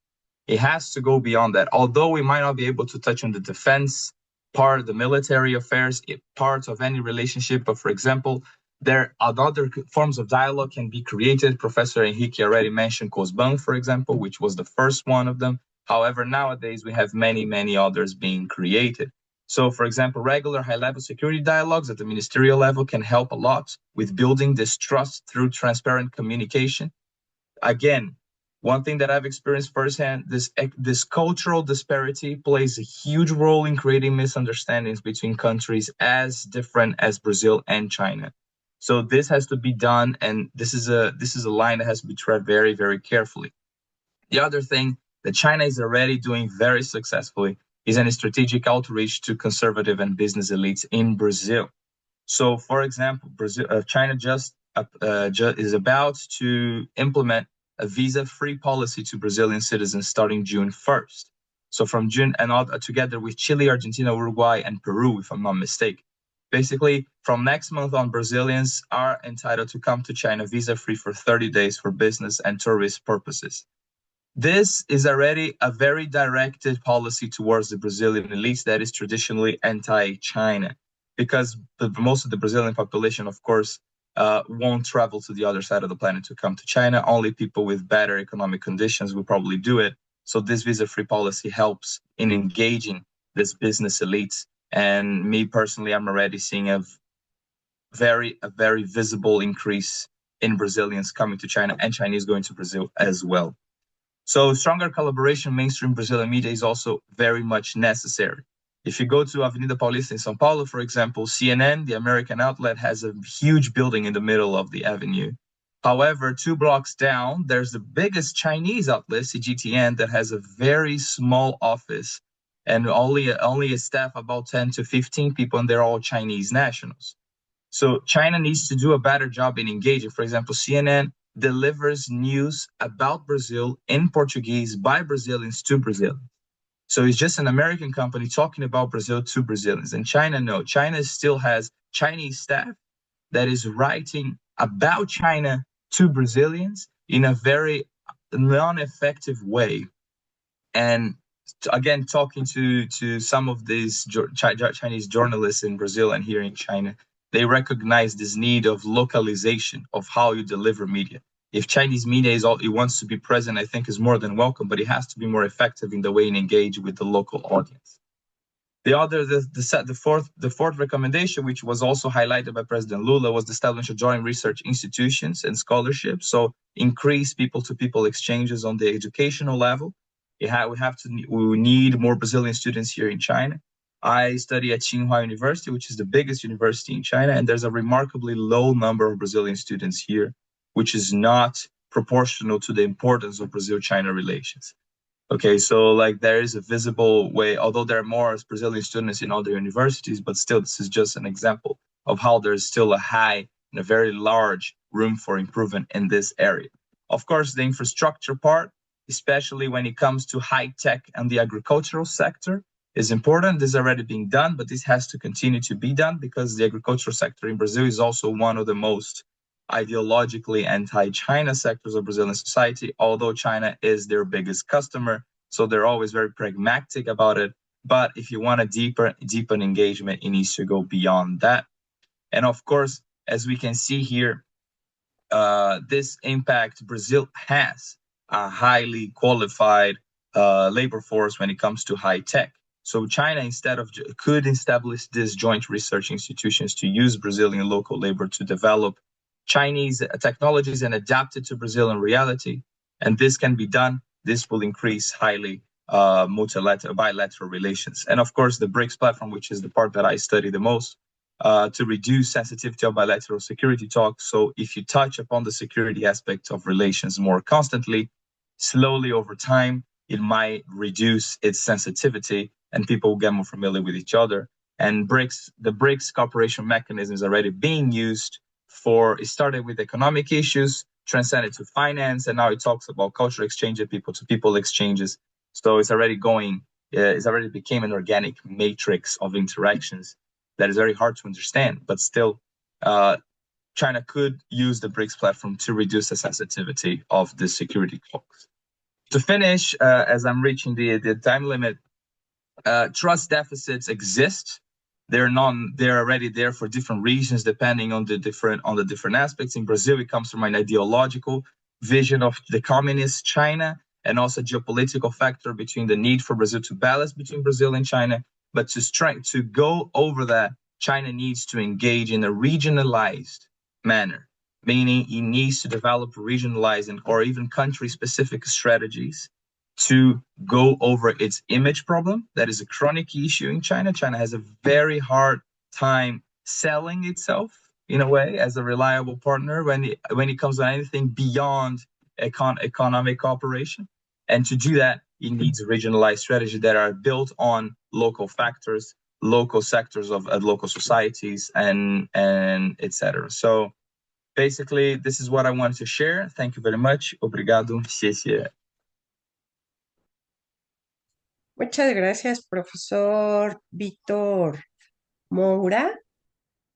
It has to go beyond that. Although we might not be able to touch on the defense part, the military affairs, parts of any relationship, but for example, there are other forms of dialogue can be created. Professor Henrique already mentioned COSBAN, for example, which was the first one of them. However, nowadays we have many, many others being created. So, for example, regular high-level security dialogues at the ministerial level can help a lot with building this trust through transparent communication. Again, one thing that I've experienced firsthand, this cultural disparity plays a huge role in creating misunderstandings between countries as different as Brazil and China. So this has to be done, and this is a line that has to be tread very, very carefully. The other thing that China is already doing very successfully is a strategic outreach to conservative and business elites in Brazil. So, for example, China just is about to implement a visa-free policy to Brazilian citizens starting June 1st. So from June, and together with Chile, Argentina, Uruguay, and Peru, if I'm not mistaken. Basically, from next month on, Brazilians are entitled to come to China visa-free for 30 days for business and tourist purposes. This is already a very directed policy towards the Brazilian elites that is traditionally anti-China, because most of the Brazilian population, of course, won't travel to the other side of the planet to come to China. Only people with better economic conditions will probably do it. So this visa-free policy helps in engaging this business elites. And me personally, I'm already seeing a very visible increase in Brazilians coming to China and Chinese going to Brazil as well. So stronger collaboration mainstream Brazilian media is also very much necessary. If you go to Avenida Paulista in São Paulo, for example, CNN, the American outlet, has a huge building in the middle of the avenue. However, 2 blocks down, there's the biggest Chinese outlet, CGTN, that has a very small office and only a staff about 10 to 15 people, and they're all Chinese nationals. So China needs to do a better job in engaging. For example, CNN delivers news about Brazil in Portuguese by Brazilians to Brazilians. So it's just an American company talking about Brazil to Brazilians. And China, no. China still has Chinese staff that is writing about China to Brazilians in a very non-effective way. And again, talking to some of these Chinese journalists in Brazil and here in China, they recognize this need of localization of how you deliver media. If Chinese media is all it wants to be present, I think is more than welcome, but it has to be more effective in the way it engage with the local audience. The fourth recommendation, which was also highlighted by President Lula, was the establishment of joint research institutions and scholarships. So increase people-to-people exchanges on the educational level. We need more Brazilian students here in China. I study at Tsinghua University, which is the biggest university in China, and there's a remarkably low number of Brazilian students here, which is not proportional to the importance of Brazil-China relations. Okay, so like there is a visible way, although there are more Brazilian students in other universities, but still this is just an example of how there's still a high and a very large room for improvement in this area. Of course, the infrastructure part, especially when it comes to high tech and the agricultural sector, is important. This is already being done, but this has to continue to be done because the agricultural sector in Brazil is also one of the most ideologically anti-China sectors of Brazilian society, although China is their biggest customer. So they're always very pragmatic about it. But if you want a deepen engagement, it needs to go beyond that. And of course, as we can see here, this impact, Brazil has a highly qualified labor force when it comes to high tech. So China could establish these joint research institutions to use Brazilian local labor to develop Chinese technologies and adapt it to Brazilian reality. And this can be done. This will increase highly bilateral relations. And of course, the BRICS platform, which is the part that I study the most, to reduce sensitivity of bilateral security talks. So if you touch upon the security aspect of relations more constantly, slowly over time, it might reduce its sensitivity and people will get more familiar with each other. And the BRICS cooperation mechanism is already being used it started with economic issues, transcended to finance, and now it talks about cultural exchange and people-to-people exchanges. So it's already became an organic matrix of interactions that is very hard to understand, but still China could use the BRICS platform to reduce the sensitivity of the security cloaks. To finish, as I'm reaching the time limit, trust deficits exist. They're already there for different reasons, depending on the different aspects. In Brazil, it comes from an ideological vision of the communist China, and also geopolitical factor between the need for Brazil to balance between Brazil and China. But to go over that, China needs to engage in a regionalized manner, meaning it needs to develop regionalized or even country-specific strategies to go over its image problem. That is a chronic issue in China. China has a very hard time selling itself in a way as a reliable partner when it comes to anything beyond economic cooperation. And to do that, it needs regionalized strategies that are built on local factors, local sectors of local societies, and etc. So basically, this is what I wanted to share. Thank you very much. Obrigado. 谢谢. Muchas gracias, profesor Víctor Moura,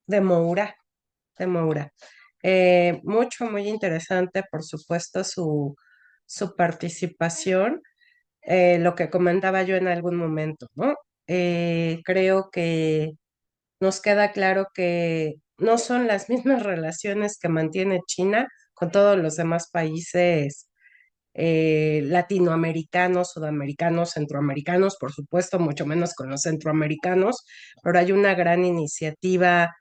de Moura, de Moura. Muy interesante, por supuesto, su participación. Lo que comentaba yo en algún momento, ¿no? Creo que nos queda claro que no son las mismas relaciones que mantiene China con todos los demás países latinoamericanos, sudamericanos, centroamericanos, por supuesto, mucho menos con los centroamericanos, pero hay una gran iniciativa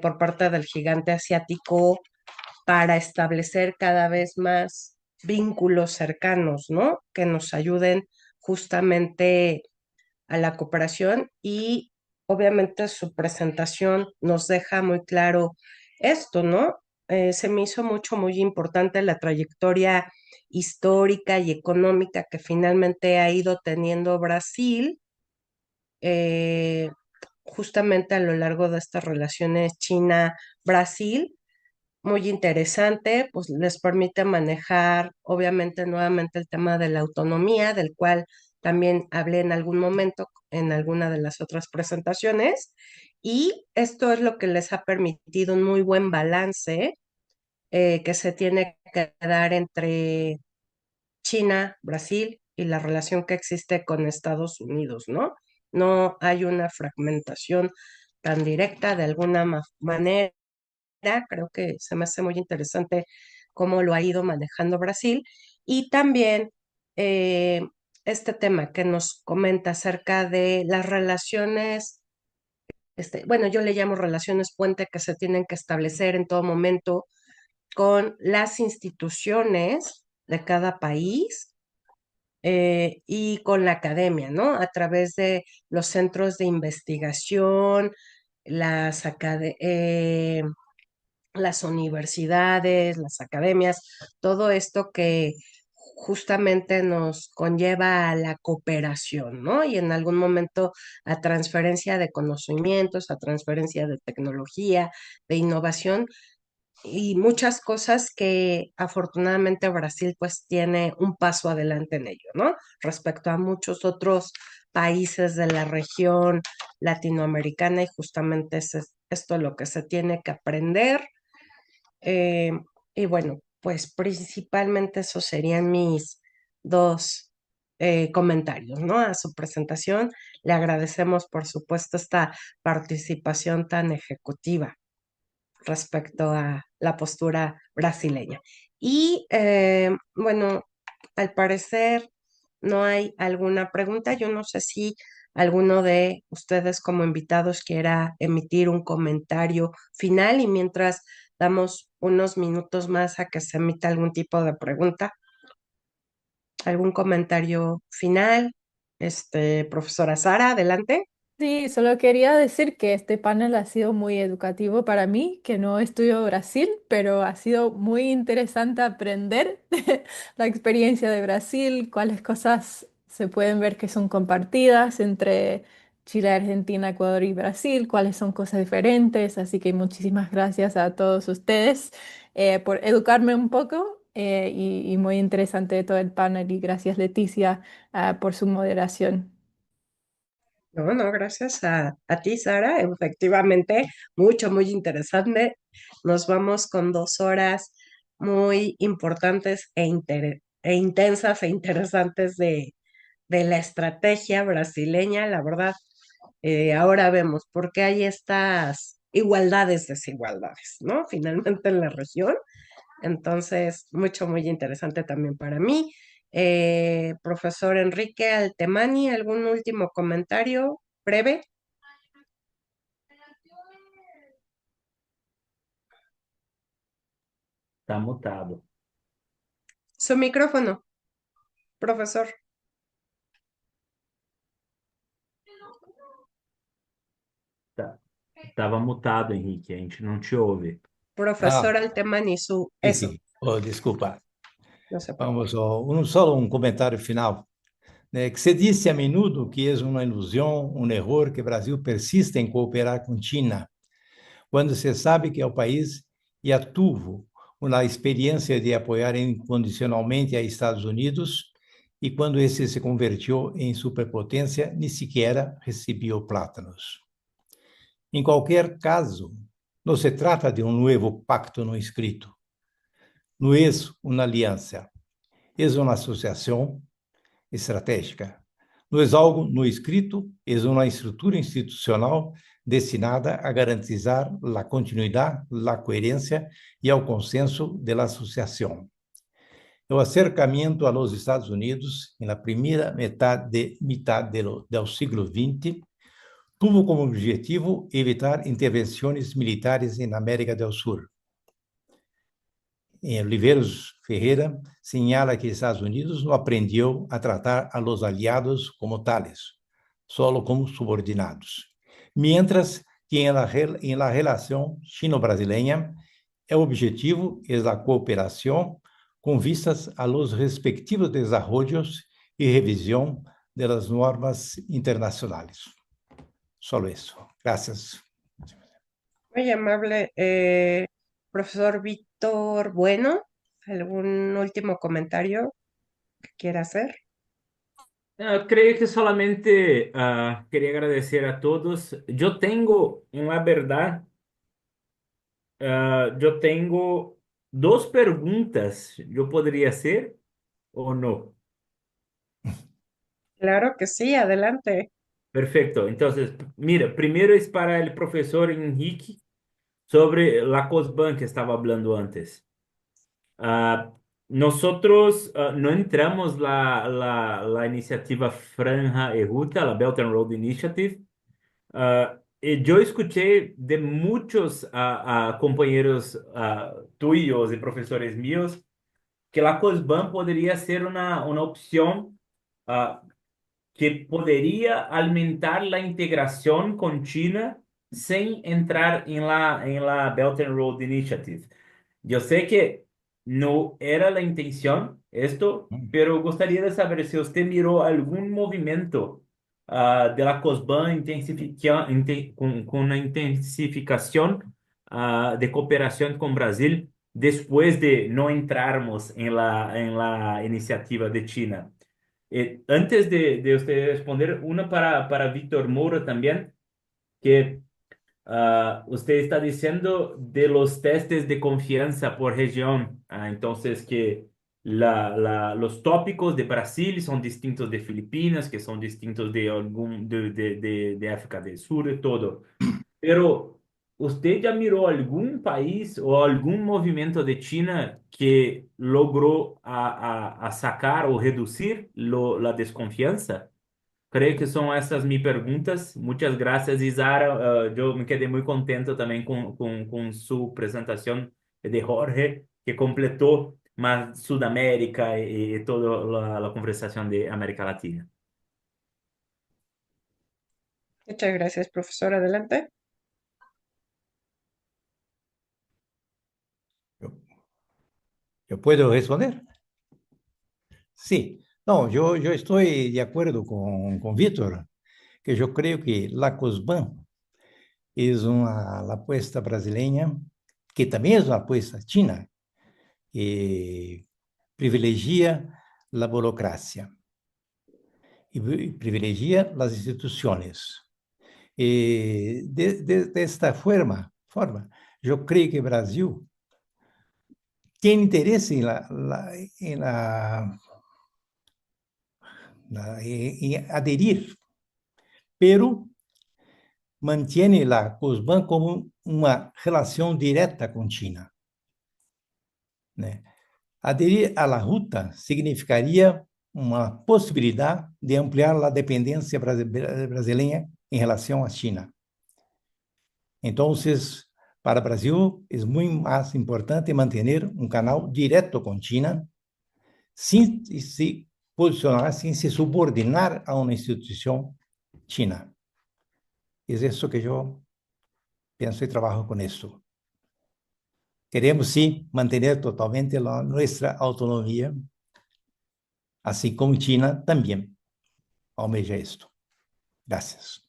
por parte del gigante asiático para establecer cada vez más vínculos cercanos, ¿no? Que nos ayuden justamente a la cooperación y obviamente su presentación nos deja muy claro esto, ¿no? Se me hizo muy importante la trayectoria histórica y económica que finalmente ha ido teniendo Brasil, eh, justamente a lo largo de estas relaciones China-Brasil, muy interesante, pues les permite manejar, obviamente, nuevamente el tema de la autonomía, del cual también hablé en algún momento en alguna de las otras presentaciones, y esto es lo que les ha permitido un muy buen balance que se tiene que dar entre China, Brasil y la relación que existe con Estados Unidos, ¿no? No hay una fragmentación tan directa de alguna manera. Creo que se me hace muy interesante cómo lo ha ido manejando Brasil. Y también eh, este tema que nos comenta acerca de las relaciones, bueno, yo le llamo relaciones puente que se tienen que establecer en todo momento con las instituciones de cada país y con la academia, ¿no? A través de los centros de investigación, las universidades, las academias, todo esto que justamente nos conlleva a la cooperación, ¿no? Y en algún momento a transferencia de conocimientos, a transferencia de tecnología, de innovación y muchas cosas que afortunadamente Brasil pues tiene un paso adelante en ello, ¿no? Respecto a muchos otros países de la región latinoamericana y justamente es esto lo que se tiene que aprender eh, y bueno, pues principalmente esos serían mis dos comentarios, ¿no? A su presentación. Le agradecemos, por supuesto, esta participación tan ejecutiva respecto a la postura brasileña. Y bueno, al parecer no hay alguna pregunta. Yo no sé si alguno de ustedes como invitados quiera emitir un comentario final y mientras damos unos minutos más a que se emita algún tipo de pregunta, algún comentario final. Profesora Sara, adelante. Sí, solo quería decir que este panel ha sido muy educativo para mí, que no estudio Brasil, pero ha sido muy interesante aprender la experiencia de Brasil, cuáles cosas se pueden ver que son compartidas entre Chile, Argentina, Ecuador y Brasil, cuáles son cosas diferentes. Así que muchísimas gracias a todos ustedes por educarme un poco y muy interesante todo el panel y gracias Leticia por su moderación. No, no, gracias a ti, Sara. Efectivamente, muy interesante. Nos vamos con 2 horas muy importantes e intensas e interesantes de la estrategia brasileña. La verdad, ahora vemos por qué hay estas igualdades, desigualdades, ¿no? Finalmente en la región. Entonces, muy interesante también para mí. Profesor Enrique Altemani, ¿algún último comentario breve? Está mutado. Su micrófono, profesor. Estava mutado, Henrique, a gente não te ouve. Profesor Altemani, Sí, eso, sí. Oh, disculpa. no se preocupe. Vamos, solo um comentário final. Que se disse a menudo que é uma ilusão, um erro que o Brasil persiste em cooperar com China, quando se sabe que é o país já tuvo uma experiência de apoiar incondicionalmente a Estados Unidos e quando esse se convertiu em superpotência, nem sequer recebeu plátanos. Em qualquer caso, não se trata de um novo pacto não escrito. Não é uma aliança, é uma associação estratégica. Não é algo no escrito, é uma estrutura institucional destinada a garantizar a continuidade, a coerência e ao consenso da associação. O acercamento aos Estados Unidos, na primeira metade do século XX, tuvo como objetivo evitar intervenções militares na América do Sul. Oliveiros Ferreira señala que Estados Unidos não aprendeu a tratar a los aliados como tales, solo como subordinados. Mientras que en la relación chino-brasileña, el objetivo es la cooperación con vistas a los respectivos desarrollos y revisión de las normas internacionales. Solo eso. Gracias. Muy amable. Profesor Víctor Bueno, ¿algún último comentario que quiera hacer? Creio que solamente queria agradecer a todos. Eu tenho, na verdade, eu tenho duas perguntas. Eu poderia ser ou não? Claro que sí, adelante. Perfecto. Entonces, mira, primero es para el profesor Enrique sobre la COSBAN que estaba hablando antes. Ah, nosotros no entramos la iniciativa Franja y Ruta, la Belt and Road Initiative. Y yo escuché de muchos compañeros tuyos y profesores míos que la COSBAN podría ser una opción que podría alimentar la integración con China sin entrar en la Belt and Road Initiative. Yo sé que no era la intención esto, pero gustaría de saber si usted miró algún movimiento de la COSBAN con una intensificación de cooperación con Brasil después de no entrarmos en la iniciativa de China. Antes de usted responder, una para Víctor Moura también, que usted está diciendo de los testes de confianza por región. Entonces, que los tópicos de Brasil son distintos de Filipinas, que son distintos de, de África del Sur y todo. Pero, ¿usted ya miró algún país o algún movimiento de China que logró a sacar o reducir la desconfianza? Creo que son estas mis preguntas. Muchas gracias, Isara. Yo me quedé muy contento también con su presentación de Jorge, que completó más Sudamérica y toda la conversación de América Latina. Muchas gracias, profesor. Adelante. ¿Yo puedo responder? Sí. No, yo estoy de acuerdo con Víctor, que yo creo que la COSBAN es una apuesta brasileña, que también es una apuesta china, que privilegia la burocracia. y privilegia las instituciones. De esta forma, yo creo que Brasil tiene interés en adherir, pero mantiene la COSBAN como una relación directa con China, né? Aderir à ruta significaria uma possibilidade de ampliar a dependência brasileira em relação à China. Então, para o Brasil, é muito mais importante manter um canal direto com China, sem se posicionar, sem se subordinar a uma instituição china. É isso que eu penso e trabalho com isso. Queremos, sim, manter totalmente a nossa autonomia, assim como China também almeja isto. Gracias.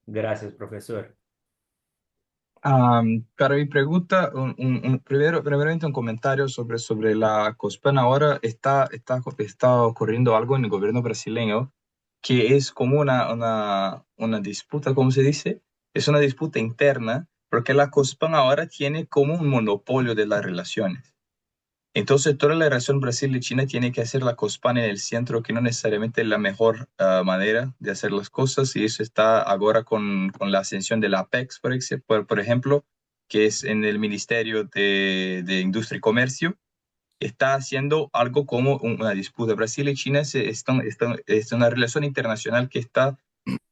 Gracias, profesor. Para mi pregunta, primeramente un comentario sobre la COSPAN. Ahora está ocurriendo algo en el gobierno brasileño que es como una disputa, ¿cómo se dice? Es una disputa interna porque la COSPAN ahora tiene como un monopolio de las relaciones. Entonces, toda la relación Brasil y China tiene que hacer la COSPAN en el centro, que no necesariamente es la mejor manera de hacer las cosas, y eso está ahora con la ascensión de la APEX, por ejemplo, que es en el Ministerio de Industria y Comercio, está haciendo algo como una disputa. Brasil y China es una relación internacional que está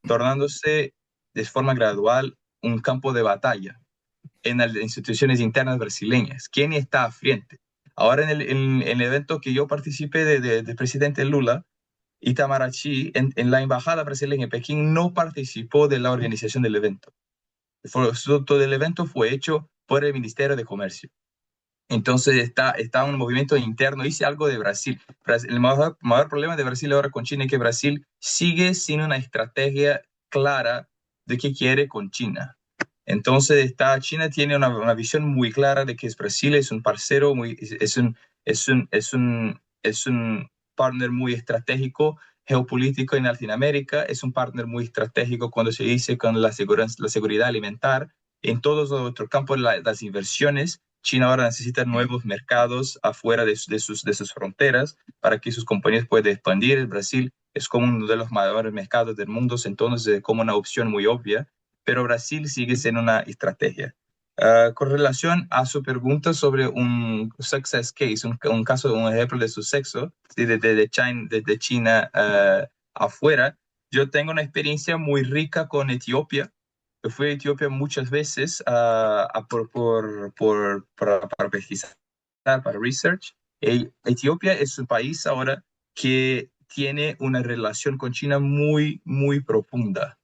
tornándose de forma gradual un campo de batalla en las instituciones internas brasileñas. ¿Quién está a frente? Ahora en el evento que yo participé del presidente Lula, Itamaraty, en la embajada brasileña en Pekín, no participó de la organización del evento. Todo el evento fue hecho por el Ministerio de Comercio. Entonces está un movimiento interno. Hice algo de Brasil. El mayor problema de Brasil ahora con China es que Brasil sigue sin una estrategia clara de qué quiere con China. Entonces China tiene una visión muy clara de que Brasil es un parcero, es un partner muy estratégico geopolítico en Latinoamérica, es un partner muy estratégico cuando se dice con la seguridad alimentar. En todos los otros campos, las inversiones, China ahora necesita nuevos mercados afuera de sus fronteras para que sus compañías puedan expandir. Brasil es como uno de los mayores mercados del mundo, entonces como una opción muy obvia. Pero Brasil sigue siendo una estrategia. Con relación a su pregunta sobre un success case, un caso, un ejemplo de suceso de China afuera, yo tengo una experiencia muy rica con Etiopía. Yo fui a Etiopía muchas veces para pesquisar, para research. Etiopía es un país ahora que tiene una relación con China muy, muy profunda.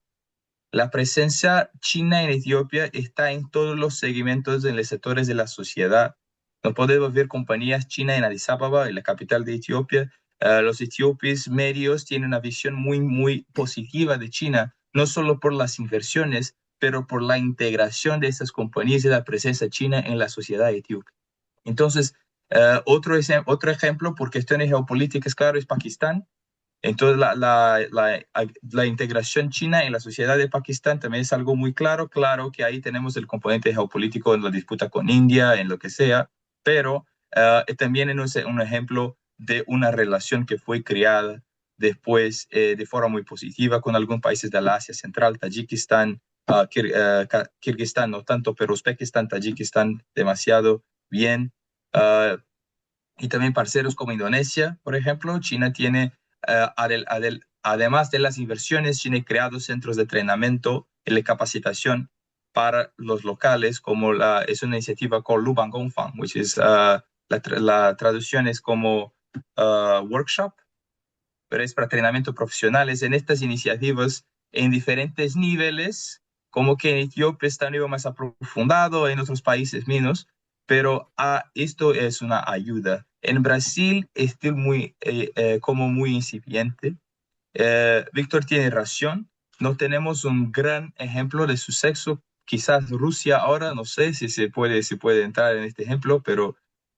La presencia china en Etiopía está en todos los segmentos en los sectores de la sociedad. No podemos ver compañías chinas en Addis Ababa, en la capital de Etiopía. Los etíopes medios tienen una visión muy, muy positiva de China, no solo por las inversiones, pero por la integración de estas compañías y la presencia china en la sociedad etíope. Entonces, otro ejemplo por cuestiones geopolíticas, claro, es Pakistán. Entonces, la integración china en la sociedad de Pakistán también es algo muy claro. Claro que ahí tenemos el componente geopolítico en la disputa con India, en lo que sea, pero también es un ejemplo de una relación que fue creada después de forma muy positiva con algunos países de la Asia Central, Tayikistán, Kirguistán no tanto, pero Uzbekistán, Tayikistán demasiado bien. Y también parceros como Indonesia, por ejemplo. China tiene... además de las inversiones, China ha creado centros de entrenamiento y de capacitación para los locales, como es una iniciativa called Luban Gongfang, which is la traducción es como workshop, pero es para entrenamiento profesionales. En estas iniciativas, en diferentes niveles, como que en Etiopía está a un nivel más aprofundado, en otros países menos, pero esto es una ayuda. En Brasil es como muy incipiente. Víctor tiene razón, no tenemos un gran ejemplo de suceso. Quizás Rusia ahora, no sé si se puede entrar en este ejemplo, pero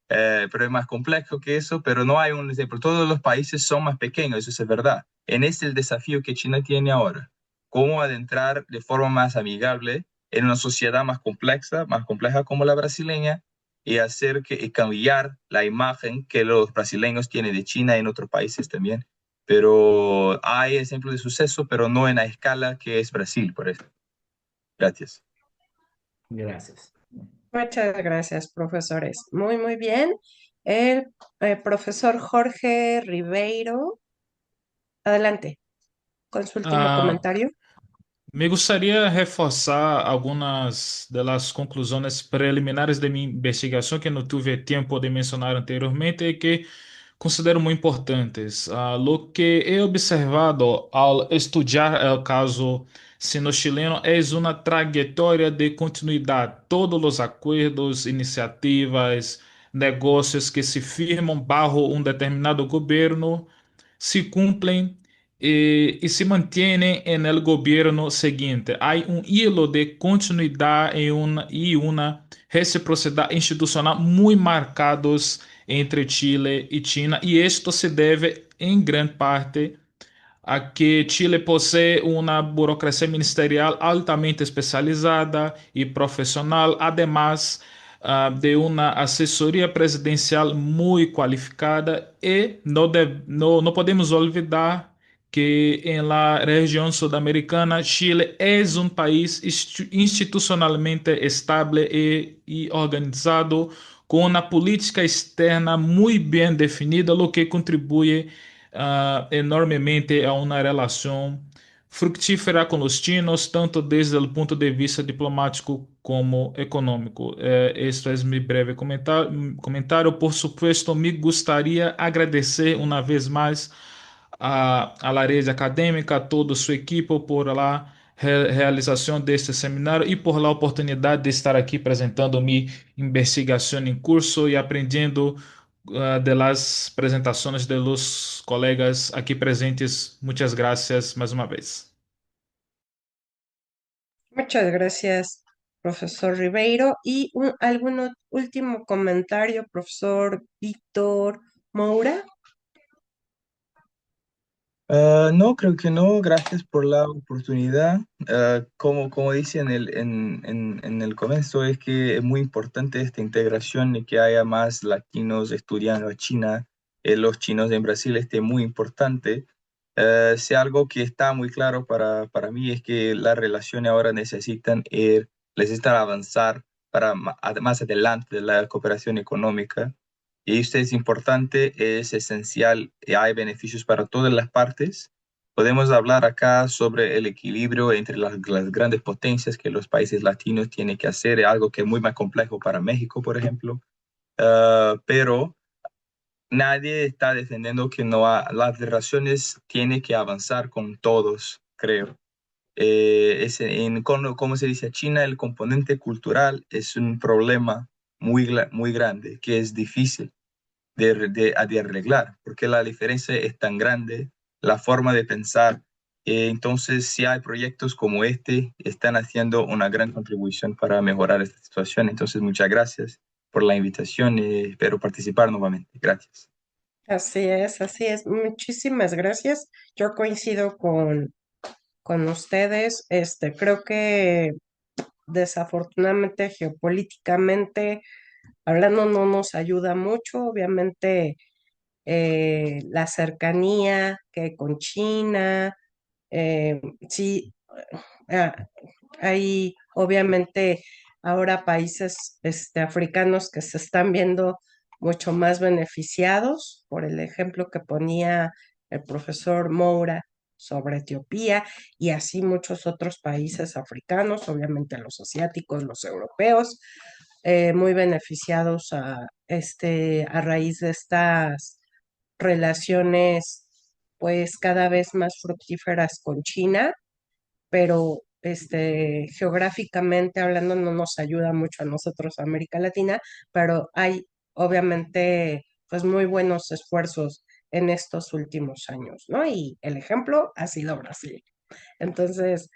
es más complejo que eso, pero no hay un ejemplo. Todos los países son más pequeños, eso es verdad. En este el desafío que China tiene ahora, cómo adentrar de forma más amigable en una sociedad más compleja como la brasileña, y hacer y cambiar la imagen que los brasileños tienen de China en otros países también. Pero hay ejemplos de suceso, pero no en la escala que es Brasil, por eso. Gracias. Gracias. Muchas gracias, profesores. Muy, muy bien. El profesor Jorge Ribeiro, adelante, con su último Ah, comentario. Me gustaría reforzar algunas de las conclusiones preliminares de mi investigación que no tuve tiempo de mencionar anteriormente y que considero muy importantes. Lo que he observado al estudiar el caso sino-chileno es una trayectoria de continuidad. Todos los acuerdos, iniciativas, negocios que se firman bajo un determinado gobierno se cumplen y se mantienen en el gobierno siguiente. Hay un hilo de continuidad y una reciprocidad institucional muy marcados entre Chile y China, y esto se debe en gran parte a que Chile posee una burocracia ministerial altamente especializada y profesional, además de una asesoría presidencial muy cualificada, y no podemos olvidar que en la región sudamericana Chile es un país institucionalmente estable y organizado, con una política externa muy bien definida, lo que contribuye enormemente a una relación fructífera con los chinos, tanto desde el punto de vista diplomático como económico. Esto es mi breve comentario. Por supuesto, me gustaría agradecer una vez más a la rede académica, a todo su equipo por la realización de este seminario y por la oportunidad de estar aquí presentando mi investigación en curso y aprendiendo de las presentaciones de los colegas aquí presentes. Muchas gracias más una vez. Muchas gracias, profesor Ribeiro. ¿Y algún último comentario, profesor Víctor Moura? No, creo que no. Gracias por la oportunidad. Como dice en el comienzo, es que es muy importante esta integración y que haya más latinos estudiando a China. Los chinos en Brasil, este es muy importante. Si algo que está muy claro para mí es que las relaciones ahora necesitan avanzar para más adelante de la cooperación económica. Y esto es importante, es esencial y hay beneficios para todas las partes. Podemos hablar acá sobre el equilibrio entre las grandes potencias que los países latinos tienen que hacer, algo que es muy más complejo para México, por ejemplo. Pero nadie está defendiendo que las relaciones tienen que avanzar con todos, creo. Como se dice, China, el componente cultural es un problema muy grande, que es difícil de arreglar, porque la diferencia es tan grande, la forma de pensar. Entonces, si hay proyectos como este, están haciendo una gran contribución para mejorar esta situación. Entonces, muchas gracias por la invitación y espero participar nuevamente. Gracias. Así es, así es. Muchísimas gracias. Yo coincido con ustedes. Creo que desafortunadamente geopolíticamente hablando no nos ayuda mucho. Obviamente la cercanía que con China, sí, ah, hay obviamente ahora países africanos que se están viendo mucho más beneficiados por el ejemplo que ponía el profesor Moura sobre Etiopía y así muchos otros países africanos, obviamente los asiáticos, los europeos, muy beneficiados a raíz de estas relaciones pues cada vez más fructíferas con China, pero geográficamente hablando no nos ayuda mucho a nosotros, América Latina, pero hay obviamente pues muy buenos esfuerzos en estos últimos años, ¿no? Y el ejemplo ha sido Brasil. Entonces,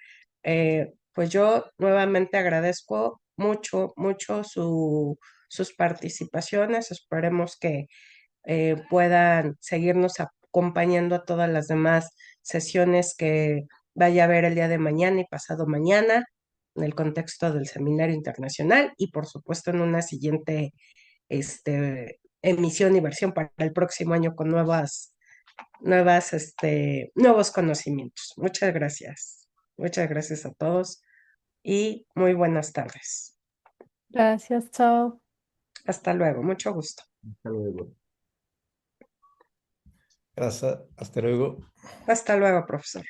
pues yo nuevamente agradezco mucho, mucho sus participaciones. Esperemos que puedan seguirnos acompañando a todas las demás sesiones que vaya a haber el día de mañana y pasado mañana en el contexto del Seminario Internacional y por supuesto en una siguiente emisión y versión para el próximo año con nuevos conocimientos. Muchas gracias. Muchas gracias a todos y muy buenas tardes. Gracias, chao. Hasta luego, mucho gusto. Hasta luego. Gracias, hasta luego. Hasta luego, profesor.